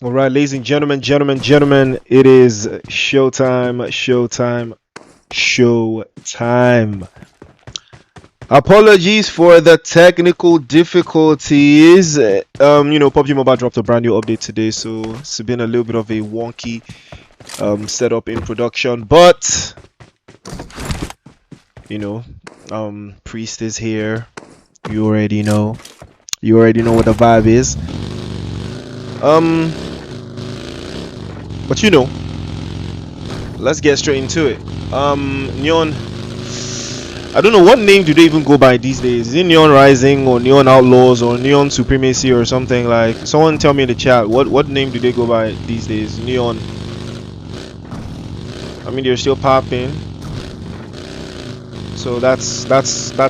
All right, ladies and gentlemen, it is showtime. Apologies for the technical difficulties. PUBG Mobile dropped a brand new update today, so it's been a little bit of a wonky setup in production, but Priest is here. You already know. You already know what the vibe is. But you know, let's get straight into it. Neon, I don't know what name do they even go by these days. Is it Neon Rising or Neon Outlaws or Neon Supremacy or something? Like, someone tell me in the chat, what name do they go by these days? Neon. I mean, they're still popping, so that's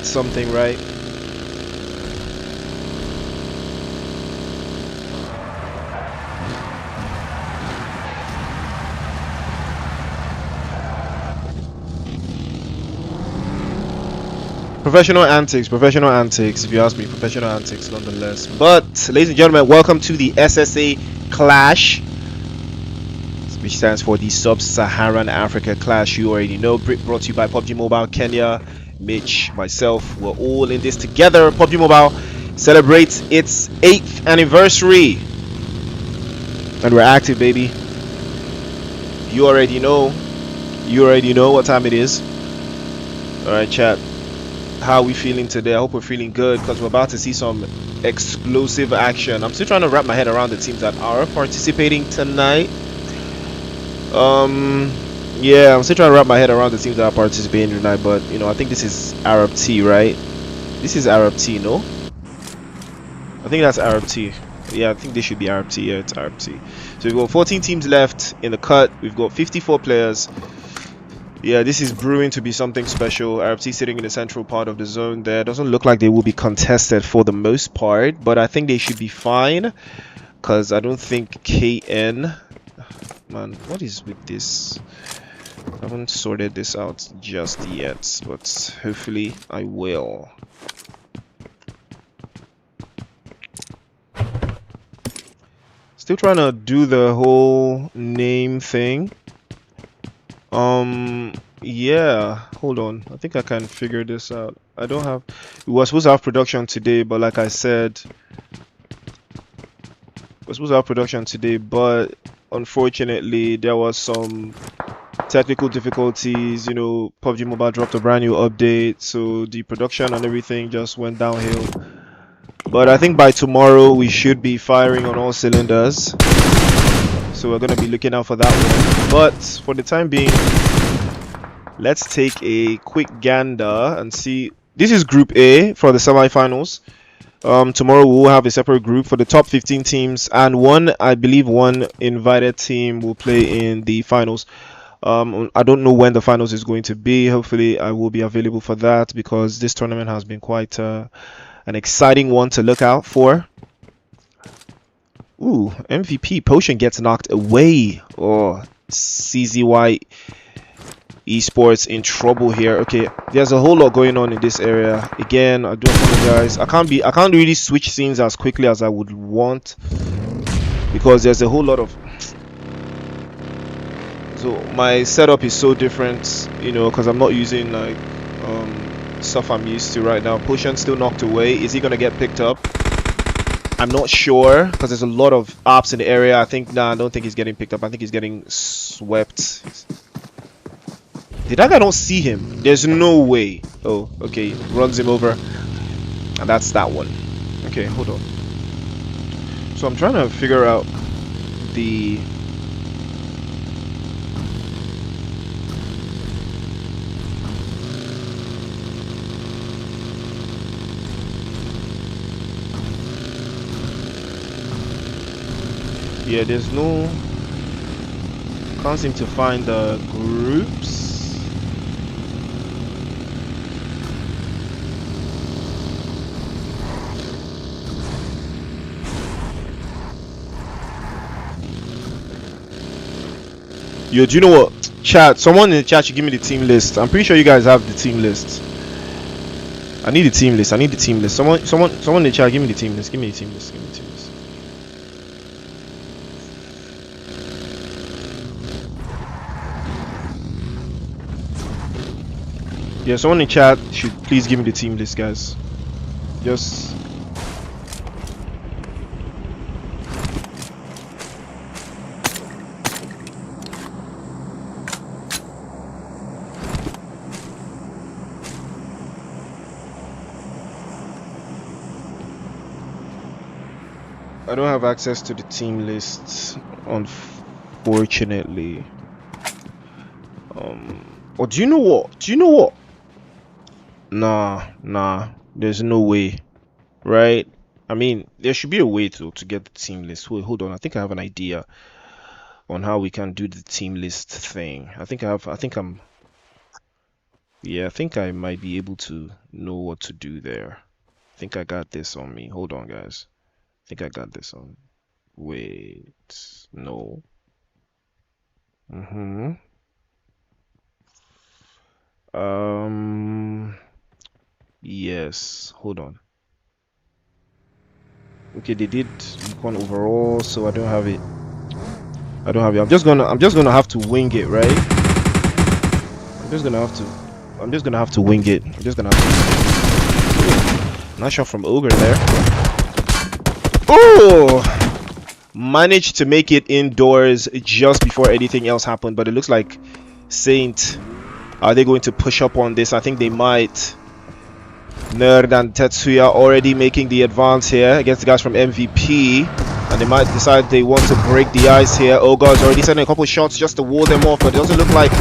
something, right? Professional antics, if you ask me. Professional antics nonetheless. But ladies and gentlemen, welcome to the SSA Clash, which stands for the Sub-Saharan Africa Clash. You already know, brought to you by Pubg Mobile Kenya. Mitch, myself, we're all in this together. Pubg Mobile celebrates its 8th anniversary, and we're active, baby. You already know what time it is. All right, chat, how are we feeling today? I hope we're feeling good, because we're about to see some explosive action. I'm still trying to wrap my head around the teams that are participating tonight. Yeah, I'm still trying to wrap my head around the teams that are participating tonight, but you know, I think this is Arab T, right? This is Arab T, no? I think that's Arab T. Yeah, I think this should be Arab T. Yeah, it's Arab T. So we've got 14 teams left in the cut. We've got 54 players. Yeah, this is brewing to be something special. Arab T sitting in the central part of the zone there. Doesn't look like they will be contested for the most part, but I think they should be fine, because I don't think KN... Man, what is with this? I haven't sorted this out just yet, but hopefully I will. Still trying to do the whole name thing. Yeah, hold on. I think I can figure this out. I don't have... We were supposed to have production today, but like I said, we're supposed to have production today, but unfortunately there was some technical difficulties. You know, PUBG Mobile dropped a brand new update, so the production and everything just went downhill. But I think by tomorrow we should be firing on all cylinders, so we're going to be looking out for that one. But for the time being, let's take a quick gander and see. This is Group A for the semi-finals. Tomorrow we'll have a separate group for the top 15 teams, and I believe one invited team will play in the finals. I don't know when the finals is going to be. Hopefully I will be available for that, because this tournament has been quite an exciting one to look out for. Ooh, MVP Potion gets knocked away. Oh, CZY esports in trouble here. Okay, there's a whole lot going on in this area. Again, I do apologize. I can't really switch scenes as quickly as I would want, because there's a whole lot of... So my setup is so different, you know, because I'm not using like stuff I'm used to right now. Potion still knocked away. Is he gonna get picked up? I'm not sure, because there's a lot of apps in the area. I don't think he's getting picked up. I think he's getting swept. Did that guy not see him? There's no way. Oh, okay. Runs him over. And that's that one. Okay, hold on. So I'm trying to figure out the... Yeah, there's no... Can't seem to find the groups. Yo, do you know what? Chat, someone in the chat should give me the team list. I'm pretty sure you guys have the team list. I need the team list. Someone in the chat, give me the team list. Give me the team list. Yeah, someone in chat should please give me the team list, guys. Just... I don't have access to the team lists, unfortunately. Or do you know what? Do you know what? Nah. There's no way, right? I mean, there should be a way to get the team list. Wait, hold on. I think I have an idea on how we can do the team list thing. I think I might be able to know what to do there. I think I got this on me. Hold on, guys. I think I got this on. Wait, no. Yes. Hold on. Okay, they did one overall, so I don't have it. I'm just gonna have to wing it, right? I'm just gonna have to wing it. Nice shot from Ogre there. Oh! Managed to make it indoors just before anything else happened, but it looks like Saint, are they going to push up on this? I think they might. Nerd and Tetsuya already making the advance here against the guys from MVP, and they might decide they want to break the ice here. Ogar's already sending a couple shots just to wall them off, but it doesn't look like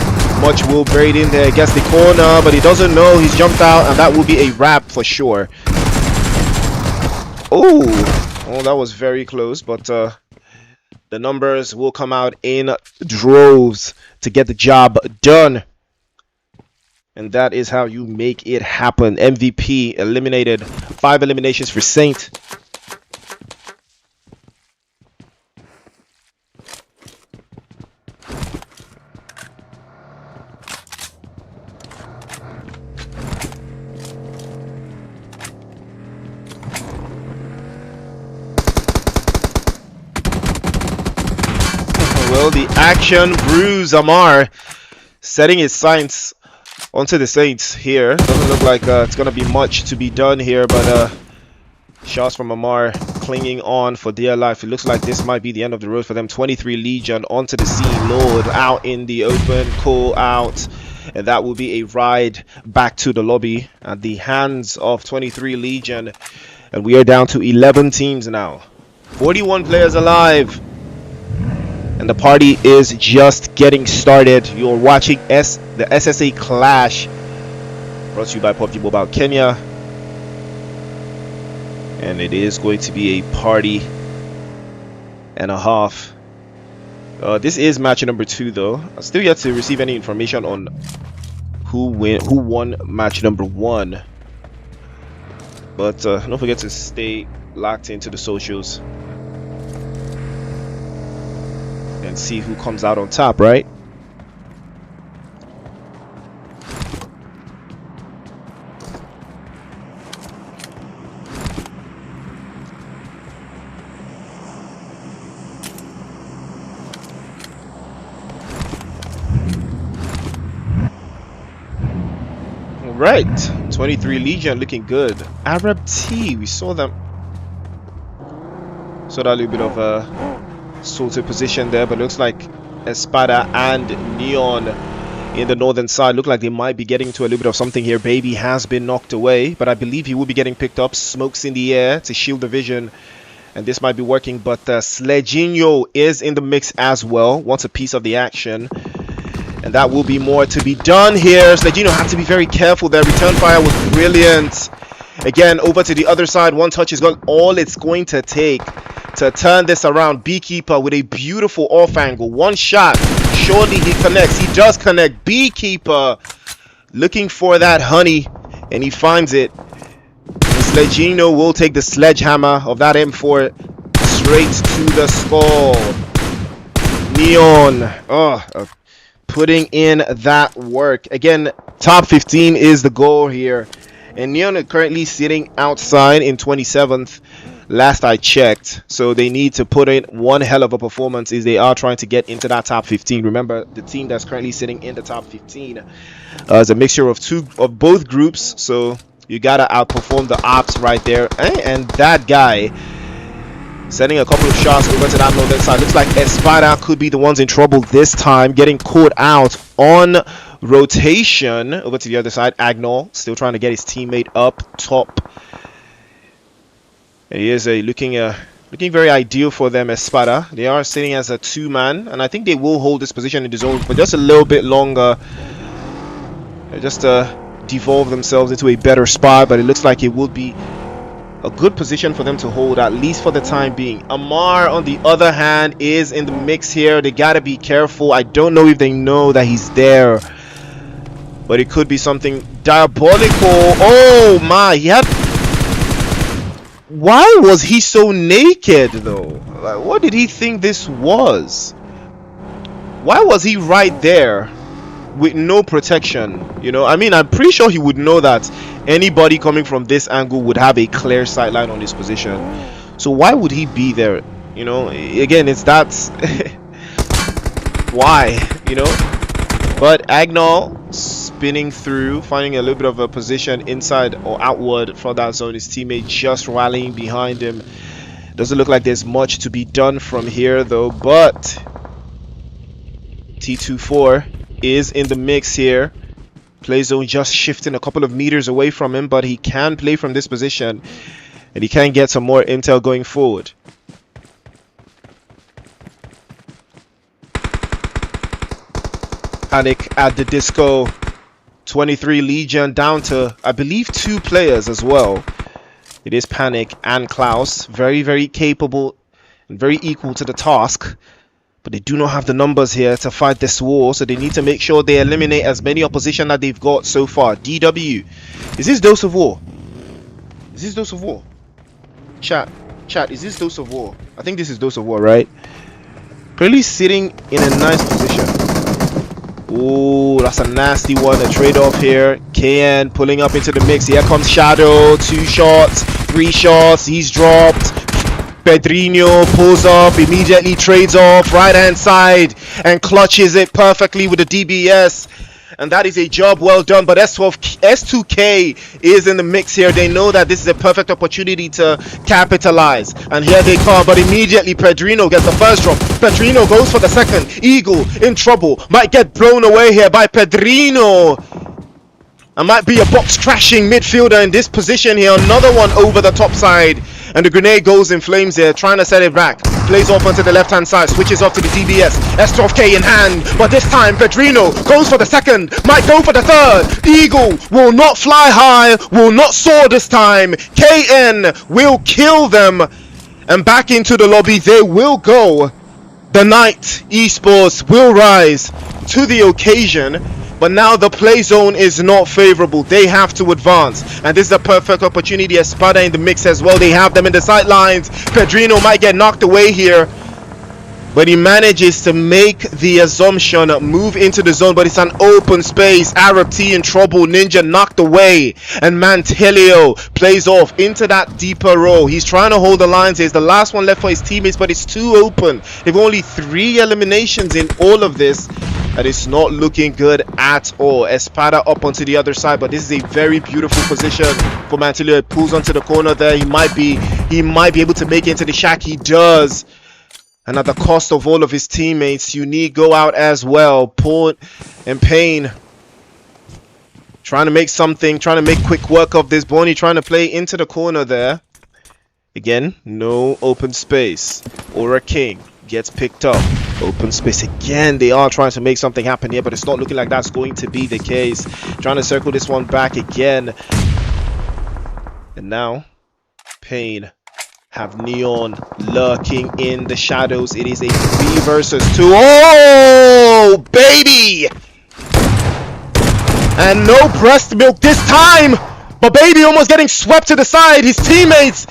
much will buried in there. Gets the corner, but he doesn't know he's jumped out, and that will be a wrap for sure. Oh, that was very close, but the numbers will come out in droves to get the job done. And that is how you make it happen. MVP eliminated. 5 eliminations for Saint. Well, the action brews. Amar setting his sights onto the Saints here. Doesn't look like it's gonna be much to be done here, but shots from Amar clinging on for dear life. It looks like this might be the end of the road for them. 23 Legion onto the scene. Lord out in the open, call out, and that will be a ride back to the lobby at the hands of 23 Legion, and we are down to 11 teams now. 41 players alive. And the party is just getting started. You're watching the SSA Clash, brought to you by Pubg Mobile Kenya. And it is going to be a party and a half. This is match number 2 though. I'm still yet to receive any information on who won match number 1. But don't forget to stay locked into the socials and see who comes out on top, right? All right, 23 Legion looking good. Arab T, we saw them. Saw that little bit of a sorted position there, but looks like ESPADA and Neon in the northern side look like they might be getting to a little bit of something here. Baby has been knocked away, but I believe he will be getting picked up. Smokes in the air to shield the vision, and this might be working, but Sledginho is in the mix as well. Wants a piece of the action, and that will be more to be done here. Sledginho had to be very careful there. Return fire was brilliant. Again, over to the other side. One touch is all it's going to take to turn this around. Beekeeper with a beautiful off angle. One shot. Surely he connects. He does connect. Beekeeper looking for that honey, and he finds it. Sledginho will take the sledgehammer of that M4 straight to the skull. Neon putting in that work. Again, top 15 is the goal here. And Neon are currently sitting outside in 27th, last I checked. So they need to put in one hell of a performance if they are trying to get into that top 15. Remember, the team that's currently sitting in the top 15 is a mixture of both groups. So you gotta outperform the ops right there. And that guy sending a couple of shots over to that northern side. Looks like ESPADA could be the ones in trouble this time, getting caught out on rotation. Over to the other side, Agnol still trying to get his teammate up top. And he is looking Looking very ideal for them, ESPADA. They are sitting as a 2-man, and I think they will hold this position in the zone for just a little bit longer. Just to devolve themselves into a better spot, but it looks like it would be a good position for them to hold, at least for the time being. Amar, on the other hand, is in the mix here. They gotta be careful. I don't know if they know that he's there, but it could be something diabolical. Oh my, he had... Why was he so naked though? Like, what did he think this was? Why was he right there with no protection? You know, I mean, I'm pretty sure he would know that anybody coming from this angle would have a clear sight line on his position. So why would he be there? You know, again, it's that why, you know? But Agnol spinning through, finding a little bit of a position inside or outward from that zone. His teammate just rallying behind him. Doesn't look like there's much to be done from here though, but T24 is in the mix here. Play zone just shifting a couple of meters away from him, but he can play from this position and he can get some more intel going forward. Panic at the disco. 23 Legion down to, I believe, 2 players as well. It is Panic and Klaus. Very, very capable and very equal to the task. But they do not have the numbers here to fight this war, so they need to make sure they eliminate as many opposition that they've got so far. DW. Is this Dose of War? Is this Dose of War? Chat, is this Dose of War? I think this is Dose of War, right? Probably sitting in a nice position. Oh, that's a nasty one. A trade-off here. KN pulling up into the mix. Here comes Shadow. 2 shots, 3 shots. He's dropped. Pedrinho pulls up, immediately trades off right hand side and clutches it perfectly with the DBS. And that is a job well done. But S2K is in the mix here. They know that this is a perfect opportunity to capitalize. And here they come. But immediately Pedrinho gets the first drop. Pedrinho goes for the second. Eagle in trouble. Might get blown away here by Pedrinho. And might be a box crashing midfielder in this position here. Another one over the top side. And the grenade goes in flames here, trying to set it back. Plays off onto the left-hand side, switches off to the DBS. S12K in hand, but this time Pedrinho goes for the second, might go for the third. Eagle will not fly high, will not soar this time. KN will kill them. And back into the lobby they will go. The Night Esports will rise to the occasion. But now the play zone is not favorable. They have to advance. And this is a perfect opportunity. ESPADA in the mix as well. They have them in the sidelines. Pedrinho might get knocked away here. But he manages to make the assumption, move into the zone. But it's an open space. Arab T in trouble. Ninja knocked away. And Mantelio plays off into that deeper row. He's trying to hold the lines. He's the last one left for his teammates. But it's too open. They've only 3 eliminations in all of this. And it's not looking good at all. ESPADA up onto the other side, but this is a very beautiful position for Mantilio. It pulls onto the corner there. He might be able to make it into the shack. He does. And at the cost of all of his teammates, Unique go out as well. Port and Payne trying to make something, trying to make quick work of this. Bonnie trying to play into the corner there. Again, no open space. Aura King gets picked up. Open space again. They are trying to make something happen here, but it's not looking like that's going to be the case. Trying to circle this one back again. And now Payne have Neon lurking in the shadows. It is a 3 versus 2. Oh baby, and no breast milk this time, but Baby almost getting swept to the side. His teammates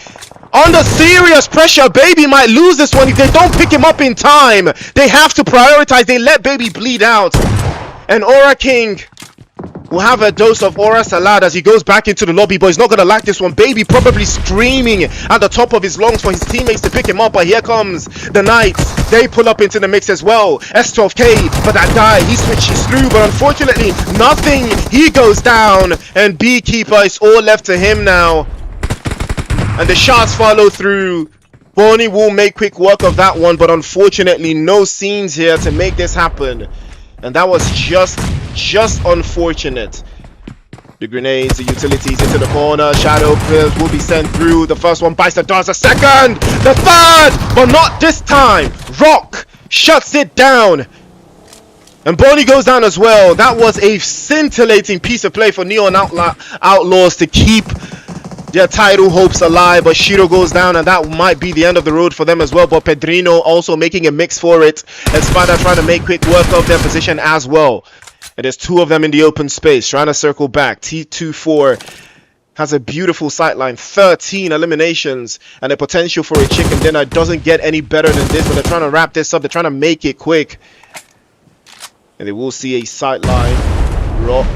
under serious pressure. Baby might lose this one if they don't pick him up in time. They have to prioritize. They let Baby bleed out. And Aura King will have a dose of Aura Salad as he goes back into the lobby, but he's not going to like this one. Baby probably screaming at the top of his lungs for his teammates to pick him up, but here comes the Knights. They pull up into the mix as well. S12K, but that guy, he switches through, but unfortunately nothing. He goes down, and Beekeeper is all left to him now. And the shots follow through. Bonnie will make quick work of that one, but unfortunately no scenes here to make this happen. And that was just unfortunate. The grenades, the utilities into the corner. Shadow pills will be sent through. The first one bites the dust. The second, the third, but not this time. Rock shuts it down. And Boney goes down as well. That was a scintillating piece of play for Neon Outlaws to keep their title hopes alive. But Shiro goes down, and that might be the end of the road for them as well. But Pedrino also making a mix for it. ESPADA trying to make quick work of their position as well. And there's two of them in the open space trying to circle back. T24 has a beautiful sightline, 13 eliminations, and the potential for a chicken dinner doesn't get any better than this. But they're trying to wrap this up. They're trying to make it quick. And they will see a sightline. Rock.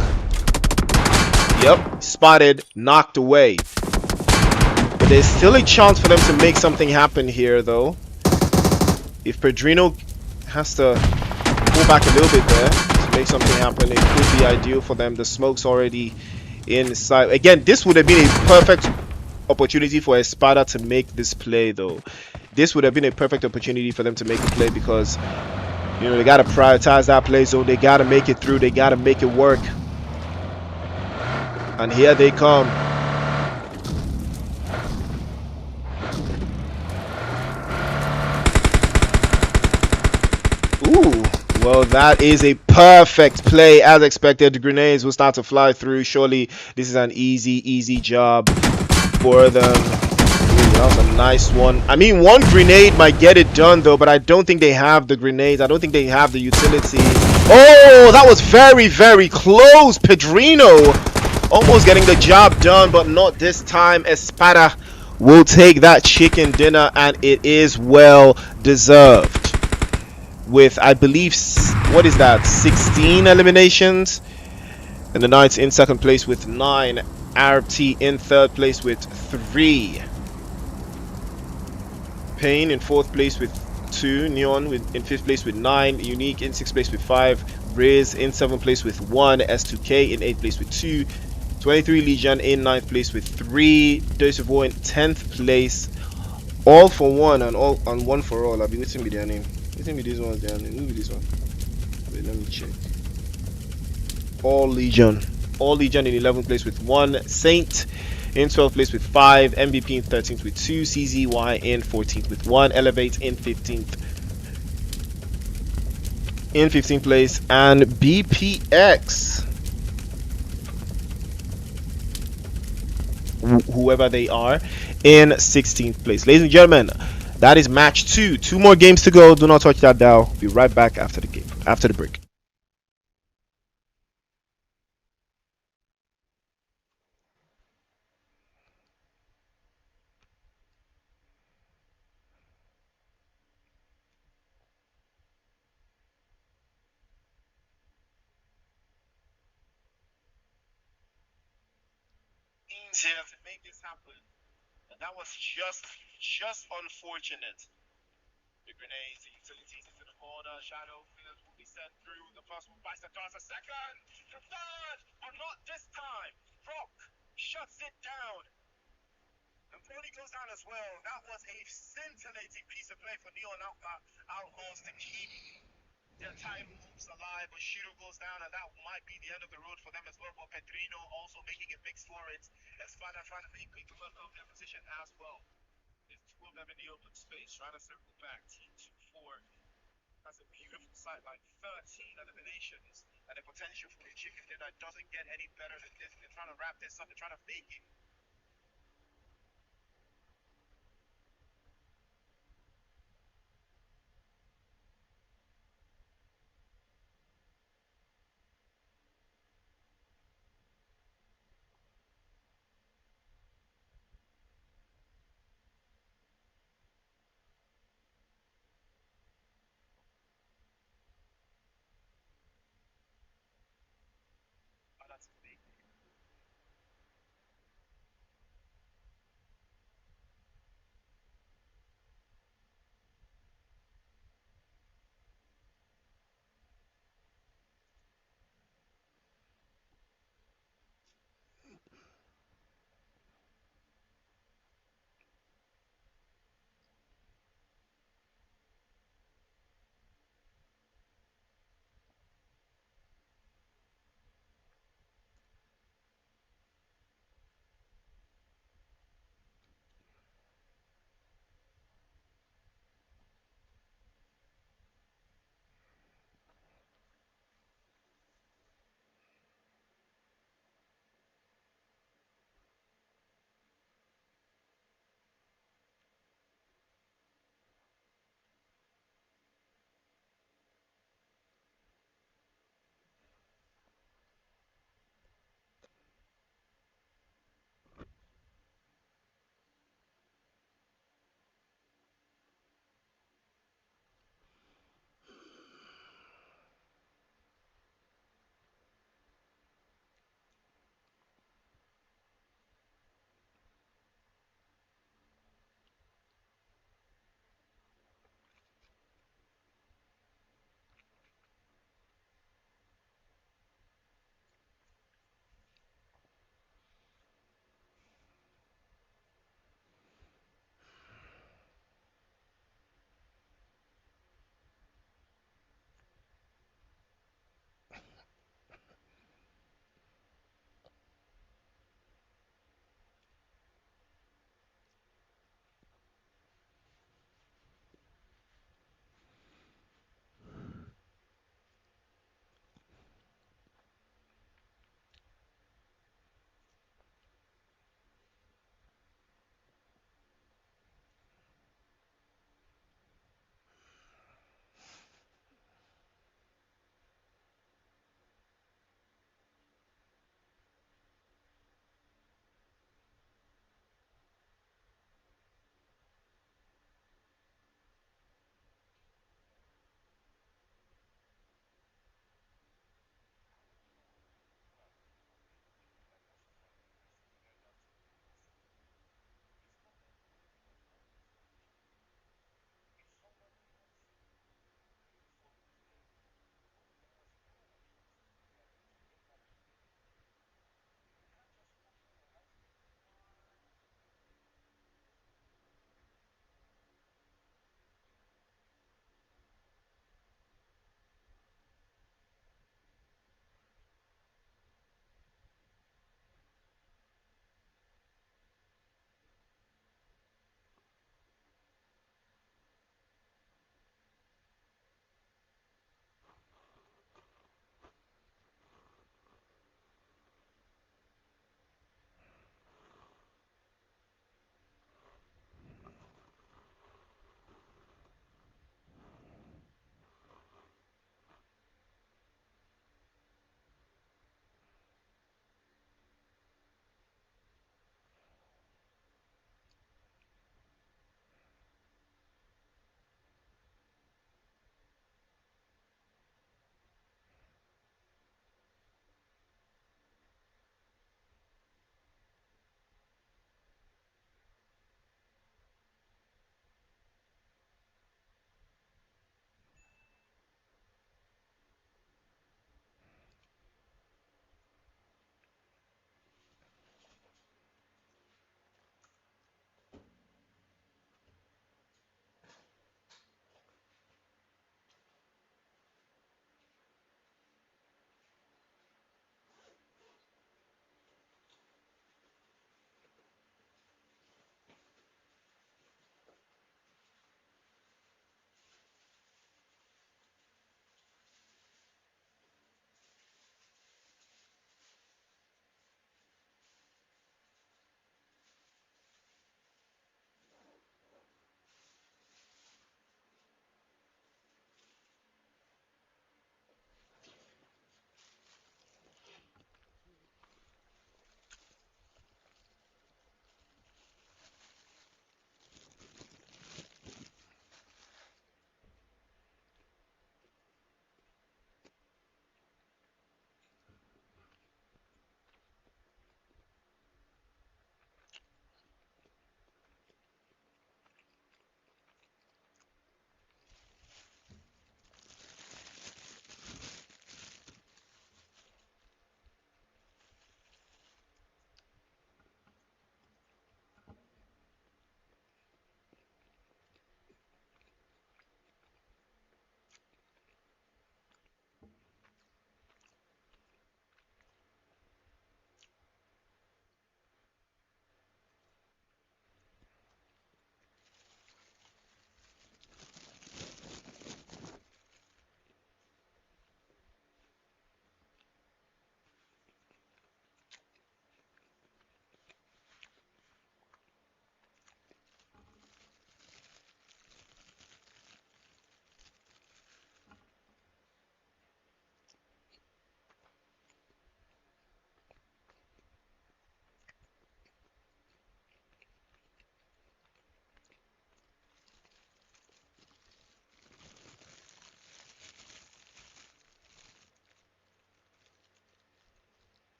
Yep. Spotted. Knocked away. But there's still a chance for them to make something happen here, though. If Pedrino has to pull back a little bit there to make something happen, it could be ideal for them. The smoke's already inside. Again, this would have been a perfect opportunity for ESPADA to make this play, though. This would have been a perfect opportunity for them to make a play because, you know, they got to prioritize that play zone. They got to make it through. They got to make it work. And here they come. Ooh. Well, that is a perfect play. As expected, the grenades will start to fly through. Surely this is an easy job for them. Ooh, that was a nice one. I mean, one grenade might get it done, though, but I don't think they have the grenades. I don't think they have the utilities. Oh, that was very close. Pedrino almost getting the job done, but not this time. ESPADA will take that chicken dinner, and it is well deserved. With, I believe, what is that, 16 eliminations? And the Knights in second place with 9. RT in third place with 3. Pain in fourth place with 2. Neon in fifth place with 9. Unique in sixth place with 5. RIZZ in seventh place with 1. S2K in eighth place with 2. 23 Legion in ninth place with 3. CZY in 10th place. All for one and all and one for all. I'll be waiting with their name. Waiting with this one, their name. Who be this one? Wait, let me check. All Legion. All Legion in 11th place with 1. Saint in 12th place with 5. MVP in 13th with 2. CZY in 14th with 1. Elevate in 15th. In 15th place. And BPX, whoever they are, in 16th place. Ladies and gentlemen, that is match 2. 2 more games to go. Do not touch that dial. Be right back after the game, after the break. Here to make this happen, and that was just unfortunate. The grenades, the utilities into the corner. Shadow field will be sent through. The first one bites the dust. The second, the third, but not this time. Rock shuts it down. And Brody goes down as well. That was a scintillating piece of play for Neon Outlaws to keep their title hopes alive. But Shiro goes down, and that might be the end of the road for them as well. But Pedrino also making a mix for it. ESPADA trying to make quick work of their position as well. There's 2 of them in the open space trying to circle back. T24 has a beautiful sightline, 13 eliminations, and the potential for a chicken dinner doesn't get any better than this. They're trying to wrap this up. They're trying to make it.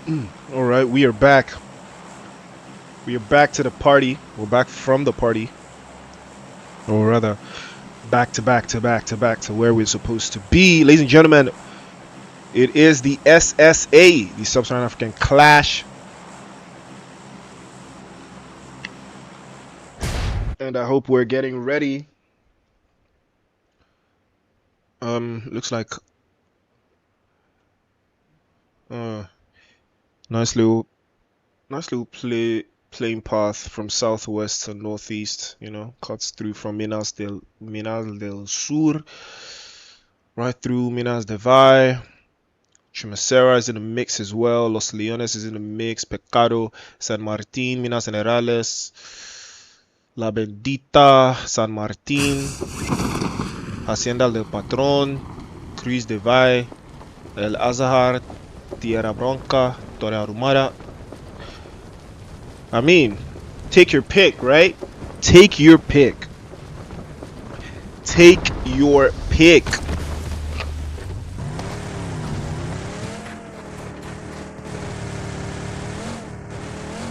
All right, we are back. We are back to the party. We're back from the party, or rather, back to where we're supposed to be, ladies and gentlemen. It is the SSA, the Sub-Saharan African Clash, and I hope we're getting ready. Looks like nice little playing path from southwest to northeast. You know, cuts through from Minas del Sur, right through Minas de Valle. Chumacera is in the mix as well. Los Leones is in the mix. Pecado, San Martin, Minas Generales, La Bendita, San Martin, Hacienda del Patron, Cruz de Valle, El Azahar, Tierra Bronca, Torre Ahumada. I mean, take your pick, right? Take your pick. Take your pick.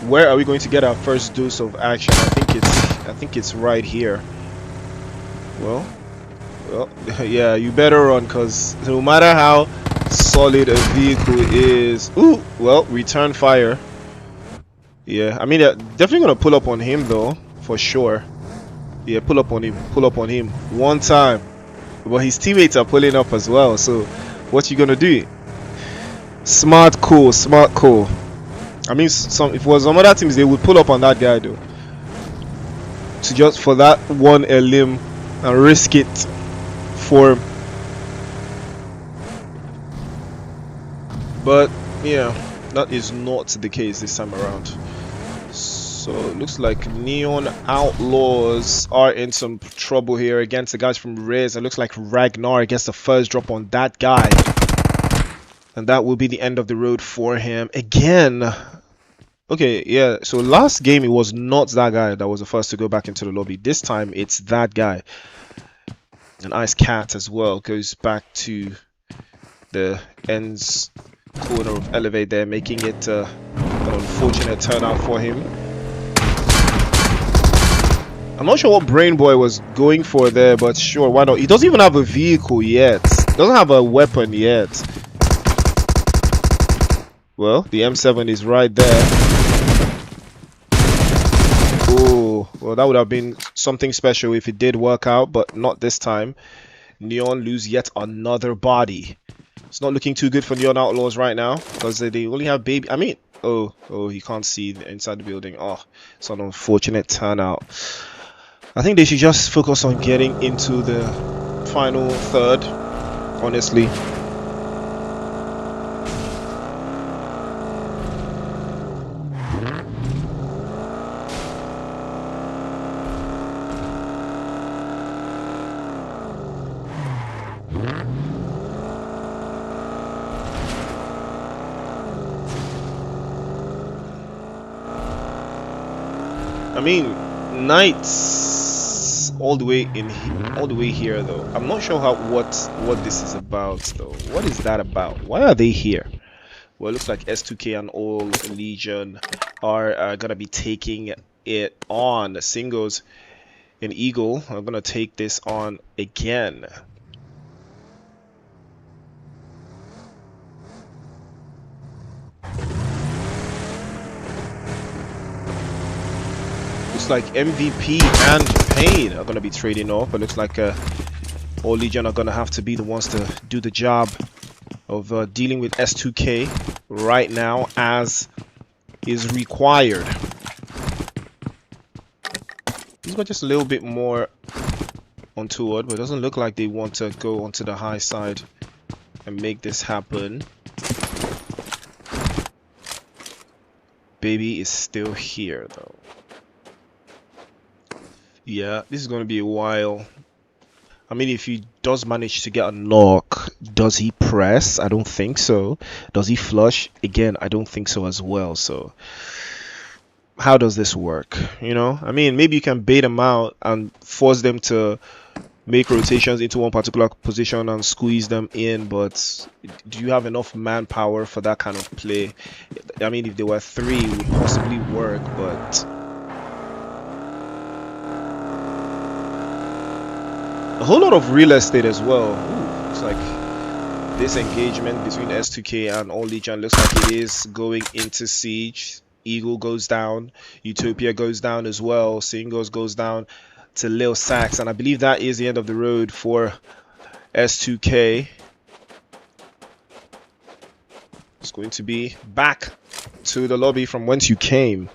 Where are we going to get our first dose of action? I think it's right here. Well, yeah, you better run, cause no matter how solid a vehicle is, well, return fire. Yeah, I mean, they're definitely gonna pull up on him though, for sure. Yeah, pull up on him one time. But his teammates are pulling up as well. So, what you gonna do? Smart, cool. I mean, if it was some other teams, they would pull up on that guy though, to just for that one elim and risk it for him. But yeah, that is not the case this time around. So it looks like Neon Outlaws are in some trouble here against the guys from RIZZ. It looks like Ragnar gets the first drop on that guy, and that will be the end of the road for him again. Okay, yeah, so last game it was not that guy that was the first to go back into the lobby. This time it's that guy. An Ice Cat as well goes back to the ends corner of Elevate there, making it an unfortunate turnout for him. I'm not sure what Brain Boy was going for there, but sure, why not? He doesn't even have a vehicle yet. Doesn't have a weapon yet. Well, the M7 is right there. Oh, well, that would have been something special if it did work out, but not this time. Neon lose yet another body. It's not looking too good for Neon Outlaws right now, because they only have baby. I mean, oh, he can't see inside the building. Oh, it's an unfortunate turnout. I think they should just focus on getting into the final third, honestly. I mean, Knights all the way here though. I'm not sure what this is about though. What is that about? Why are they here? Well, it looks like S2K and all Legion are gonna be taking it on. Singles and Eagle are gonna take this on again. Looks like MVP and Pain are going to be trading off. It looks like all Legion are going to have to be the ones to do the job of dealing with S2K right now, as is required. He's got just a little bit more untoward, but it doesn't look like they want to go onto the high side and make this happen. Baby is still here though. Yeah, this is going to be a while. I mean, if he does manage to get a knock, does he press? I don't think so. Does he flush? Again, I don't think so as well. So how does this work? You know, I mean, maybe you can bait them out and force them to make rotations into one particular position and squeeze them in, but do you have enough manpower for that kind of play? I mean, if there were 3, it would possibly work, but a whole lot of real estate as well. Ooh, it's like this engagement between S2K and All Legion looks like it is going into siege. Eagle goes down, Utopia goes down as well, Singles goes down to Lil Sax, and I believe that is the end of the road for S2K. It's going to be back to the lobby from whence you came.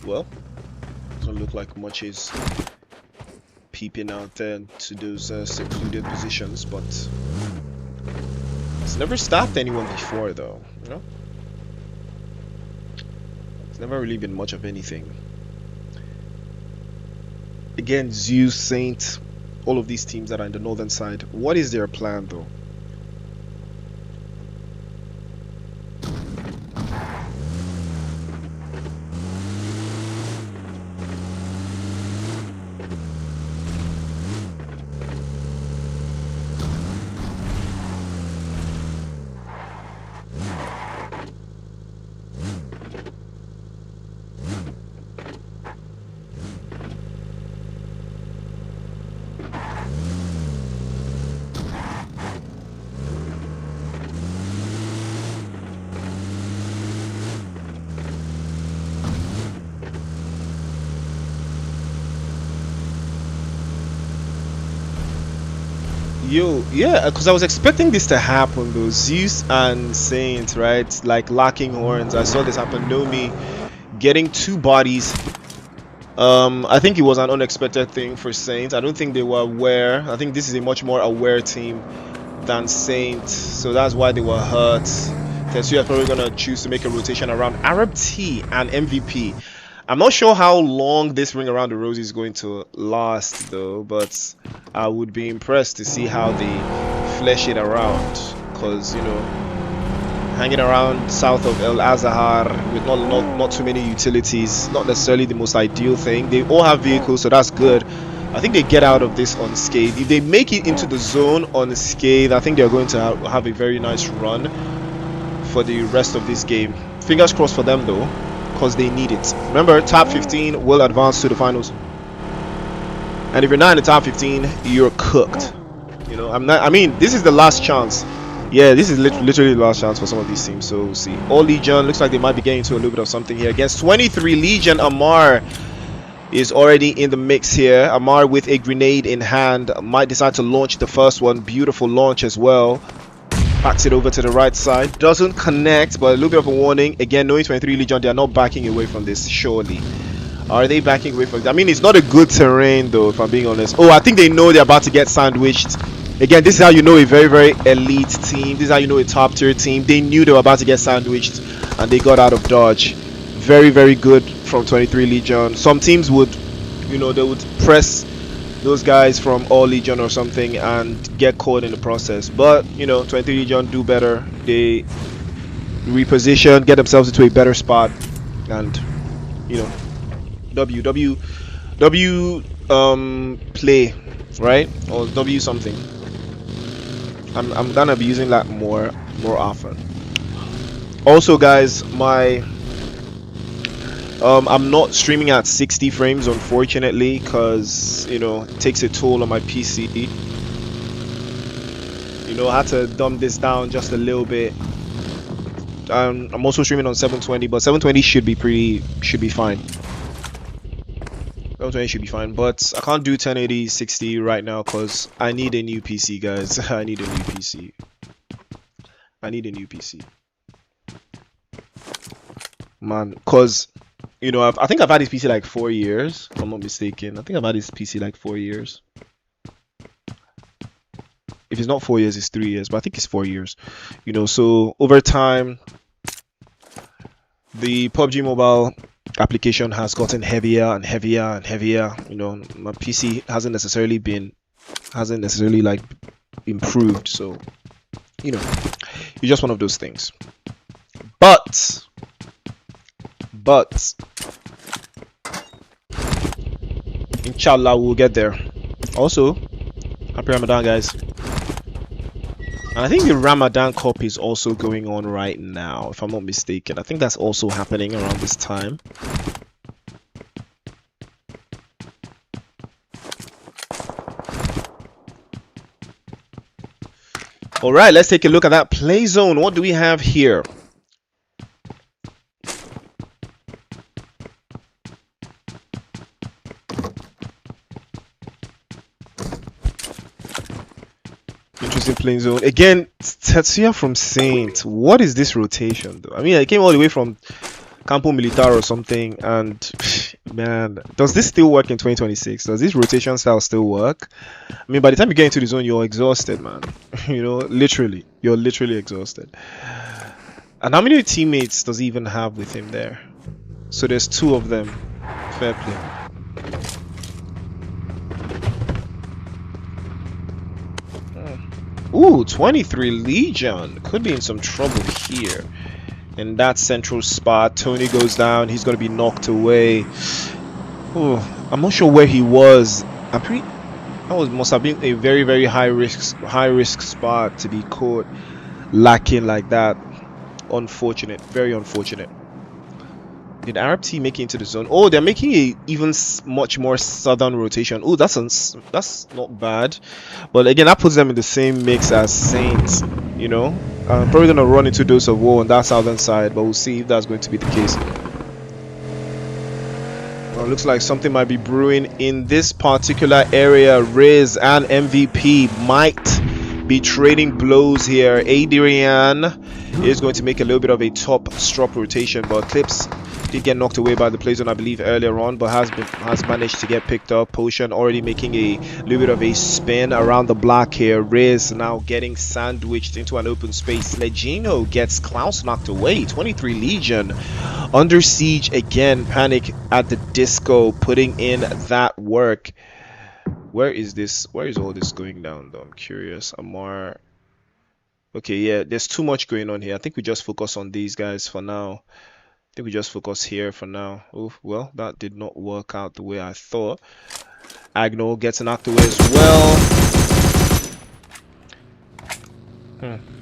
Well, doesn't look like much is peeping out there to those secluded positions, but it's never stopped anyone before, though. You know, it's never really been much of anything. Again, ZEUS, Saint, all of these teams that are in the northern side. What is their plan, though? Yo, yeah, because I was expecting this to happen though. ZEUS and Saint, right? Like locking horns. I saw this happen. Nomi getting 2 bodies. I think it was an unexpected thing for Saint. I don't think they were aware. I think this is a much more aware team than Saint, so that's why they were hurt. Tetsuya is probably gonna choose to make a rotation around Arab T and MVP. I'm not sure how long this ring around the rosy is going to last though, but I would be impressed to see how they flesh it around, because you know, hanging around south of El Azahar with not too many utilities, not necessarily the most ideal thing. They all have vehicles, so that's good. I think they get out of this unscathed. If they make it into the zone unscathed, I think they're going to have a very nice run for the rest of this game. Fingers crossed for them though, because they need it. Remember, top 15 will advance to the finals, and if you're not in the top 15, you're cooked. You know, I mean, this is the last chance. Yeah, this is literally the last chance for some of these teams. So we'll see. All Legion looks like they might be getting into a little bit of something here. Against 23 Legion, Amar is already in the mix here. Amar with a grenade in hand might decide to launch the first one. Beautiful launch as well. Backs it over to the right side. Doesn't connect, but a little bit of a warning. Again, knowing 23 Legion, they are not backing away from this, surely. Are they backing away from it? I mean, it's not a good terrain, though, if I'm being honest. Oh, I think they know they're about to get sandwiched. Again, this is how you know a very, very elite team. This is how you know a top-tier team. They knew they were about to get sandwiched, and they got out of dodge. Very, very good from 23 Legion. Some teams would, you know, they would press those guys from All Legion or something and get caught in the process. But, you know, 23 Legion do better. They reposition, get themselves into a better spot, and, you know, play, right? Or W something. I'm gonna be using that more often. Also, guys, my I'm not streaming at 60 frames, unfortunately, because you know, it takes a toll on my PC. You know, I had to dumb this down just a little bit. I'm also streaming on 720, but 720 should be fine. 720 should be fine, but I can't do 1080 60 right now because I need a new PC, guys. I need a new PC. man, because you know I think I've had this PC like 4 years, if I'm not mistaken. I think I've had this PC like 4 years. If it's not 4 years, it's 3 years, but I think it's 4 years. You know, so over time, the PUBG Mobile application has gotten heavier and heavier and heavier. You know, my PC hasn't necessarily like improved. So, you know, it's just one of those things. But inshallah we'll get there. Also, happy Ramadan, guys. And I think the Ramadan Cup is also going on right now, if I'm not mistaken. I think that's also happening around this time. Alright, let's take a look at that play zone. What do we have here? Interesting playing zone. Again, Tetsuya from Saint. What is this rotation though? I mean, I came all the way from Campo Militar or something, and man, does this still work in 2026? Does this rotation style still work? I mean, by the time you get into the zone, you're exhausted, man. You know, literally, you're literally exhausted. And how many teammates does he even have with him there? So there's 2 of them. Fair play. Ooh, 23 Legion. Could be in some trouble here. In that central spot, Tony goes down. He's going to be knocked away. Ooh, I'm not sure where he was. That must have been a very, very high risk spot to be caught lacking like that. Unfortunate. Very unfortunate. Did Arab team make it into the zone? Oh, they're making a even much more southern rotation. Oh, that's not bad. But again, that puts them in the same mix as Saints. You know, I'm probably gonna run into Dose of War on that southern side, but we'll see if that's going to be the case. Well, looks like something might be brewing in this particular area. RIZZ and MVP might be trading blows here. Adrian is going to make a little bit of a top strop rotation, but Clips did get knocked away by the play zone, I believe, earlier on, but has managed to get picked up. Potion already making a little bit of a spin around the block here. RIZZ now getting sandwiched into an open space. Legino gets Klaus knocked away. 23 Legion under siege again. Panic at the disco, putting in that work. Where is all this going down though? I'm curious. Amar. Okay, yeah, there's too much going on here. I think we just focus on these guys for now. I think we just focus here for now. Oh, well, that did not work out the way I thought. Agno gets knocked away as well.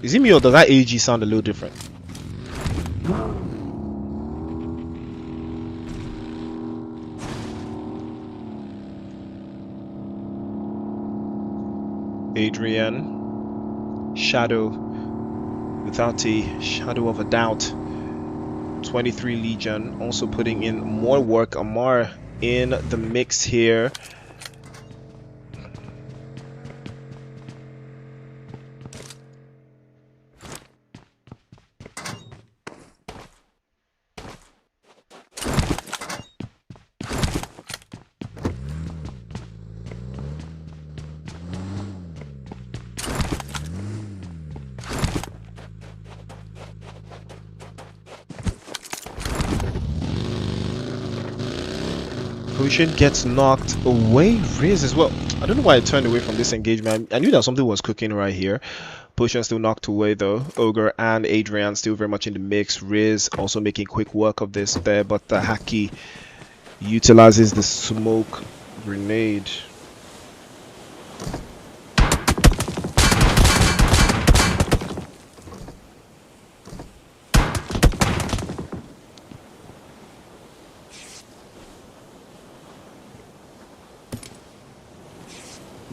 Is it me or does that AG sound a little different? Adrian. Shadow. Without a shadow of a doubt. 23 Legion also putting in more work. Amar in the mix here. Potion gets knocked away. RIZZ as well. I don't know why I turned away from this engagement. I knew that something was cooking right here. Potion still knocked away though. Ogre and Adrian still very much in the mix. RIZZ also making quick work of this there, but the Haki utilizes the smoke grenade.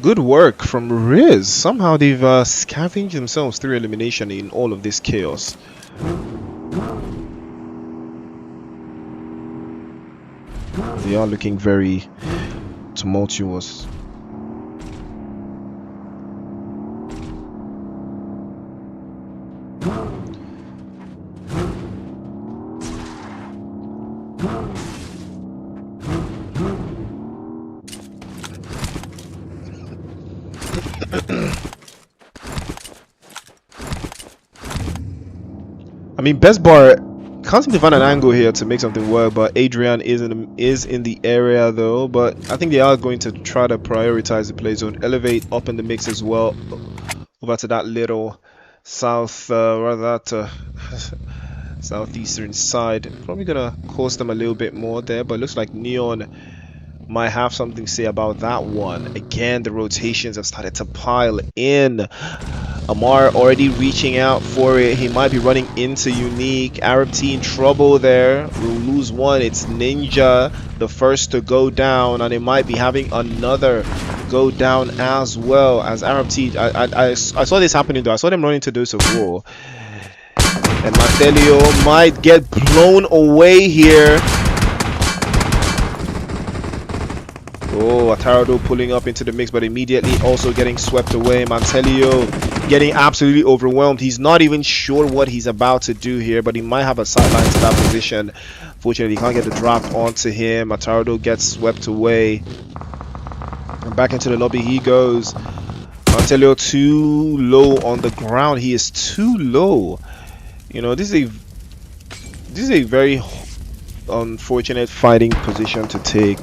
Good work from RIZZ. Somehow they've scavenged themselves through elimination in all of this chaos. They are looking very tumultuous. I mean, Best Bar can't seem to find an angle here to make something work, but Adrian is in the area though. But I think they are going to try to prioritize the play zone, elevate up in the mix as well, over to that little south, rather that southeastern side. Probably gonna cost them a little bit more there, but it looks like Neon might have something to say about that one. Again, the rotations have started to pile in. Amar already reaching out for it. He might be running into Unique. Arab T in trouble there. We'll lose one. It's Ninja, the first to go down, and it might be having another go down as well as Arab T. I saw this happening though. I saw them running to Dose of War. And Martelio might get blown away here. Oh, Atarado pulling up into the mix, but immediately also getting swept away. Mantelio getting absolutely overwhelmed. He's not even sure what he's about to do here, but he might have a sideline to that position. Fortunately, he can't get the drop onto him. Atarado gets swept away. And back into the lobby he goes. Mantelio too low on the ground. He is too low. You know, this is a very unfortunate fighting position to take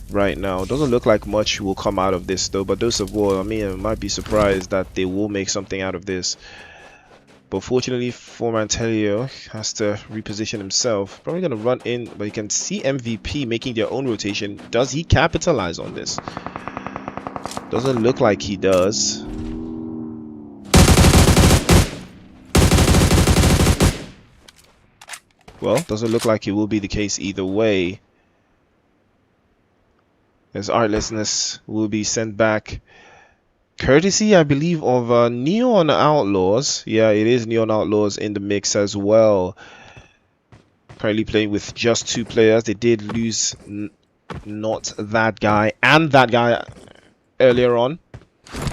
right now. Doesn't look like much will come out of this though, but Dose of War, I mean, I might be surprised that they will make something out of this. But fortunately for Mantelio, has to reposition himself. Probably gonna run in, but you can see MVP making their own rotation. Does he capitalize on this? Doesn't look like he does. Well, doesn't look like it will be the case either way. As Artlessness will be sent back, courtesy, I believe, of Neon Outlaws. Yeah, it is Neon Outlaws in the mix as well. Currently playing with just 2 players. They did lose not that guy and that guy earlier on,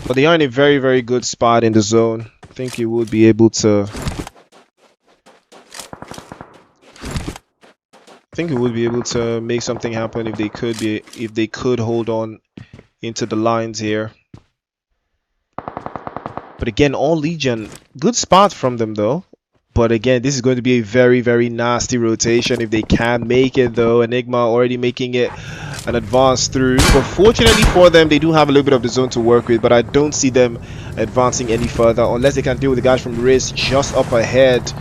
but they are in a very, very good spot in the zone. I think you would be able to. I think it would be able to make something happen if they could hold on into the lines here. But again, all Legion, good spot from them though. But again, this is going to be a very, very nasty rotation if they can make it though. Enigma already making it an advance through. But fortunately for them, they do have a little bit of the zone to work with, but I don't see them advancing any further unless they can deal with the guys from RIZZ just up ahead.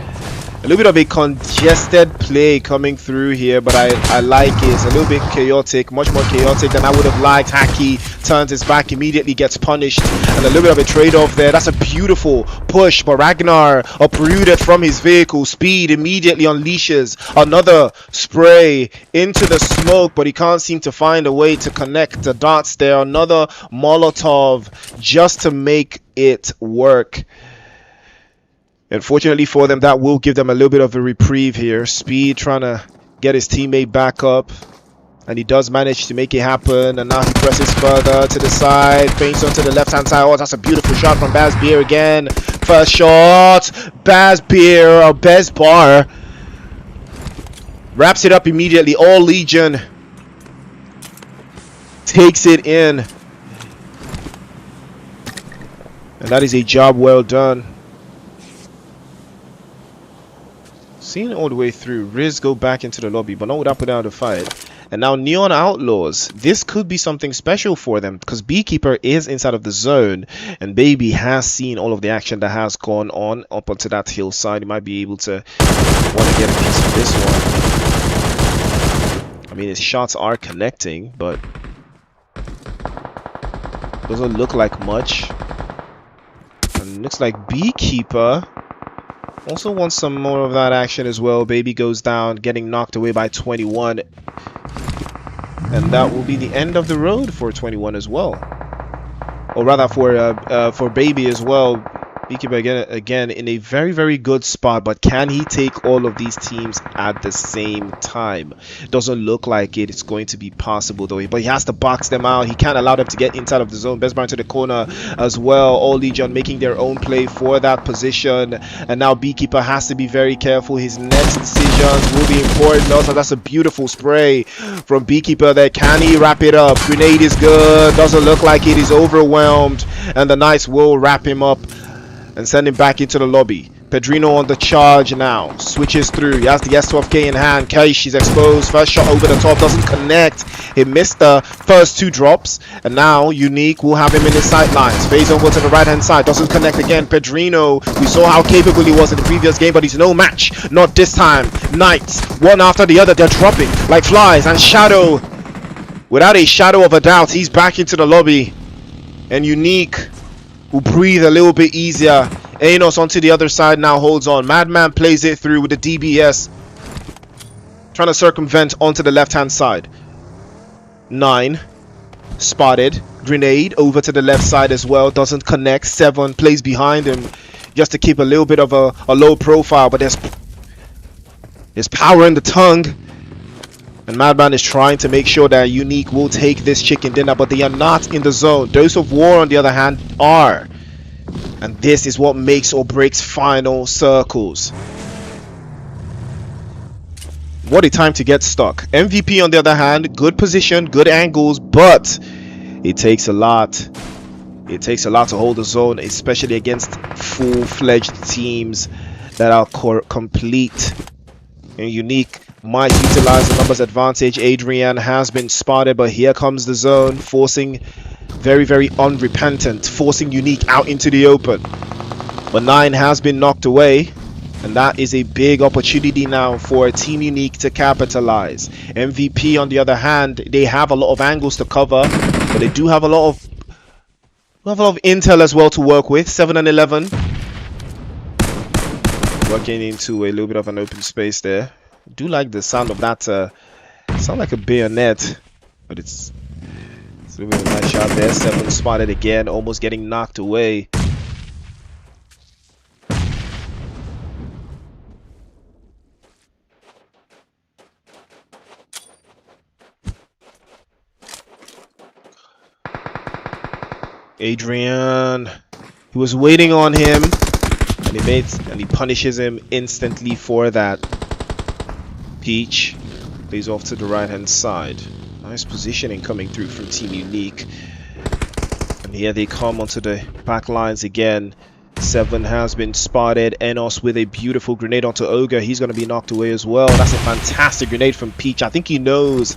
A little bit of a congested play coming through here, but I like it. It's a little bit chaotic, much more chaotic than I would have liked. Haki turns his back, immediately gets punished, and a little bit of a trade-off there. That's a beautiful push, but Ragnar uprooted from his vehicle. Speed immediately unleashes another spray into the smoke, but he can't seem to find a way to connect the dots there. Another Molotov just to make it work. Unfortunately for them, that will give them a little bit of a reprieve here. Speed trying to get his teammate back up, and he does manage to make it happen. And now he presses further to the side, feints onto the left hand side. Oh, that's a beautiful shot from Baz Beer again. First shot, Baz Beer or Best Bar wraps it up immediately. All Legion takes it in, and that is a job well done. Seeing it all the way through. RIZZ go back into the lobby, but not without putting out a fight. And now Neon Outlaws. This could be something special for them because Beekeeper is inside of the zone, and Baby has seen all of the action that has gone on up onto that hillside. He might be able to want to get a piece of this one. I mean, his shots are connecting, but doesn't look like much. And looks like Beekeeper also wants some more of that action as well. Baby goes down, getting knocked away by 21. And that will be the end of the road for 21 as well. Or rather for Baby as well. Beekeeper again in a very, very good spot, but can he take all of these teams at the same time? Doesn't look like it. It's going to be possible though. But he has to box them out. He can't allow them to get inside of the zone. Best bar into the corner as well. All Legion making their own play for that position. And now Beekeeper has to be very careful. His next decisions will be important. Also, that's a beautiful spray from Beekeeper there. Can he wrap it up? Grenade is good. Doesn't look like it. He's overwhelmed. And the Knights will wrap him up and send him back into the lobby. Pedrino on the charge now. Switches through. He has the S12K in hand. Keish, she's exposed. First shot over the top. Doesn't connect. He missed the first two drops. And now Unique will have him in his sightlines. Phase over to the right hand side. Doesn't connect again. Pedrino. We saw how capable he was in the previous game, but he's no match. Not this time. Knights, one after the other. They're dropping like flies. And Shadow, without a shadow of a doubt, he's back into the lobby. And Unique will breathe a little bit easier. Anos onto the other side now holds on. Madman plays it through with the DBS. Trying to circumvent onto the left-hand side. 9. Spotted. Grenade over to the left side as well. Doesn't connect. 7 plays behind him just to keep a little bit of a low profile. But there's power in the tongue. And Madman is trying to make sure that Unique will take this chicken dinner, but they are not in the zone. Dose of War, on the other hand, are. And this is what makes or breaks final circles. What a time to get stuck. MVP, on the other hand, good position, good angles, but it takes a lot. It takes a lot to hold the zone, especially against full-fledged teams that are complete. And Unique might utilize the numbers advantage. Adrian has been spotted, but here comes the zone, forcing very, very unrepentant, forcing Unique out into the open. But 9 has been knocked away, and that is a big opportunity now for Team Unique to capitalize. MVP, on the other hand, they have a lot of angles to cover, but they do have a lot of intel as well to work with. 7 and 11. Working into a little bit of an open space there. I do like the sound of that. Sound like a bayonet, but it's a little bit of a nice shot there. 7 spotted again, almost getting knocked away. Adrian, he was waiting on him, and he punishes him instantly for that. Peach plays off to the right hand side. Nice positioning coming through from Team Unique. And here they come onto the back lines again. 7 has been spotted. Enos with a beautiful grenade onto Ogre. He's going to be knocked away as well. That's a fantastic grenade from Peach. I think he knows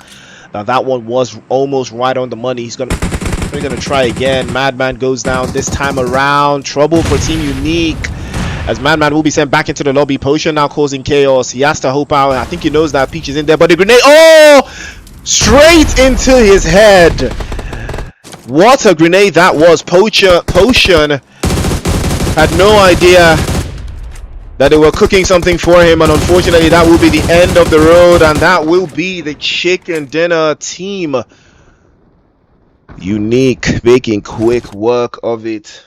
that one was almost right on the money. He's going to try again. Madman goes down this time around. Trouble for Team Unique, as Madman will be sent back into the lobby. Potion now causing chaos. He has to hope out. I think he knows that Peach is in there, but the grenade, oh, straight into his head. What a grenade that was. Potion had no idea that they were cooking something for him, and unfortunately that will be the end of the road, and that will be the chicken dinner team. Unique making quick work of it.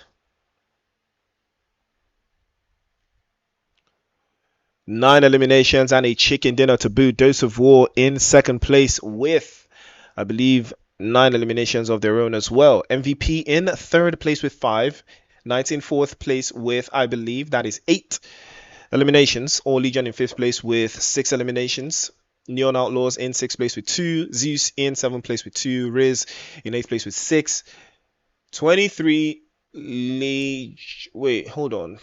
9 eliminations and a chicken dinner to boot. Dose of War in second place with, I believe, 9 eliminations of their own as well. MVP in third place with 5. Knights in fourth place with, I believe, that is 8 eliminations. All Legion in fifth place with 6 eliminations. Neon Outlaws in 6th place with 2. ZEUS in 7th place with 2. RIZZ in 8th place with 6. 23 wait, hold on.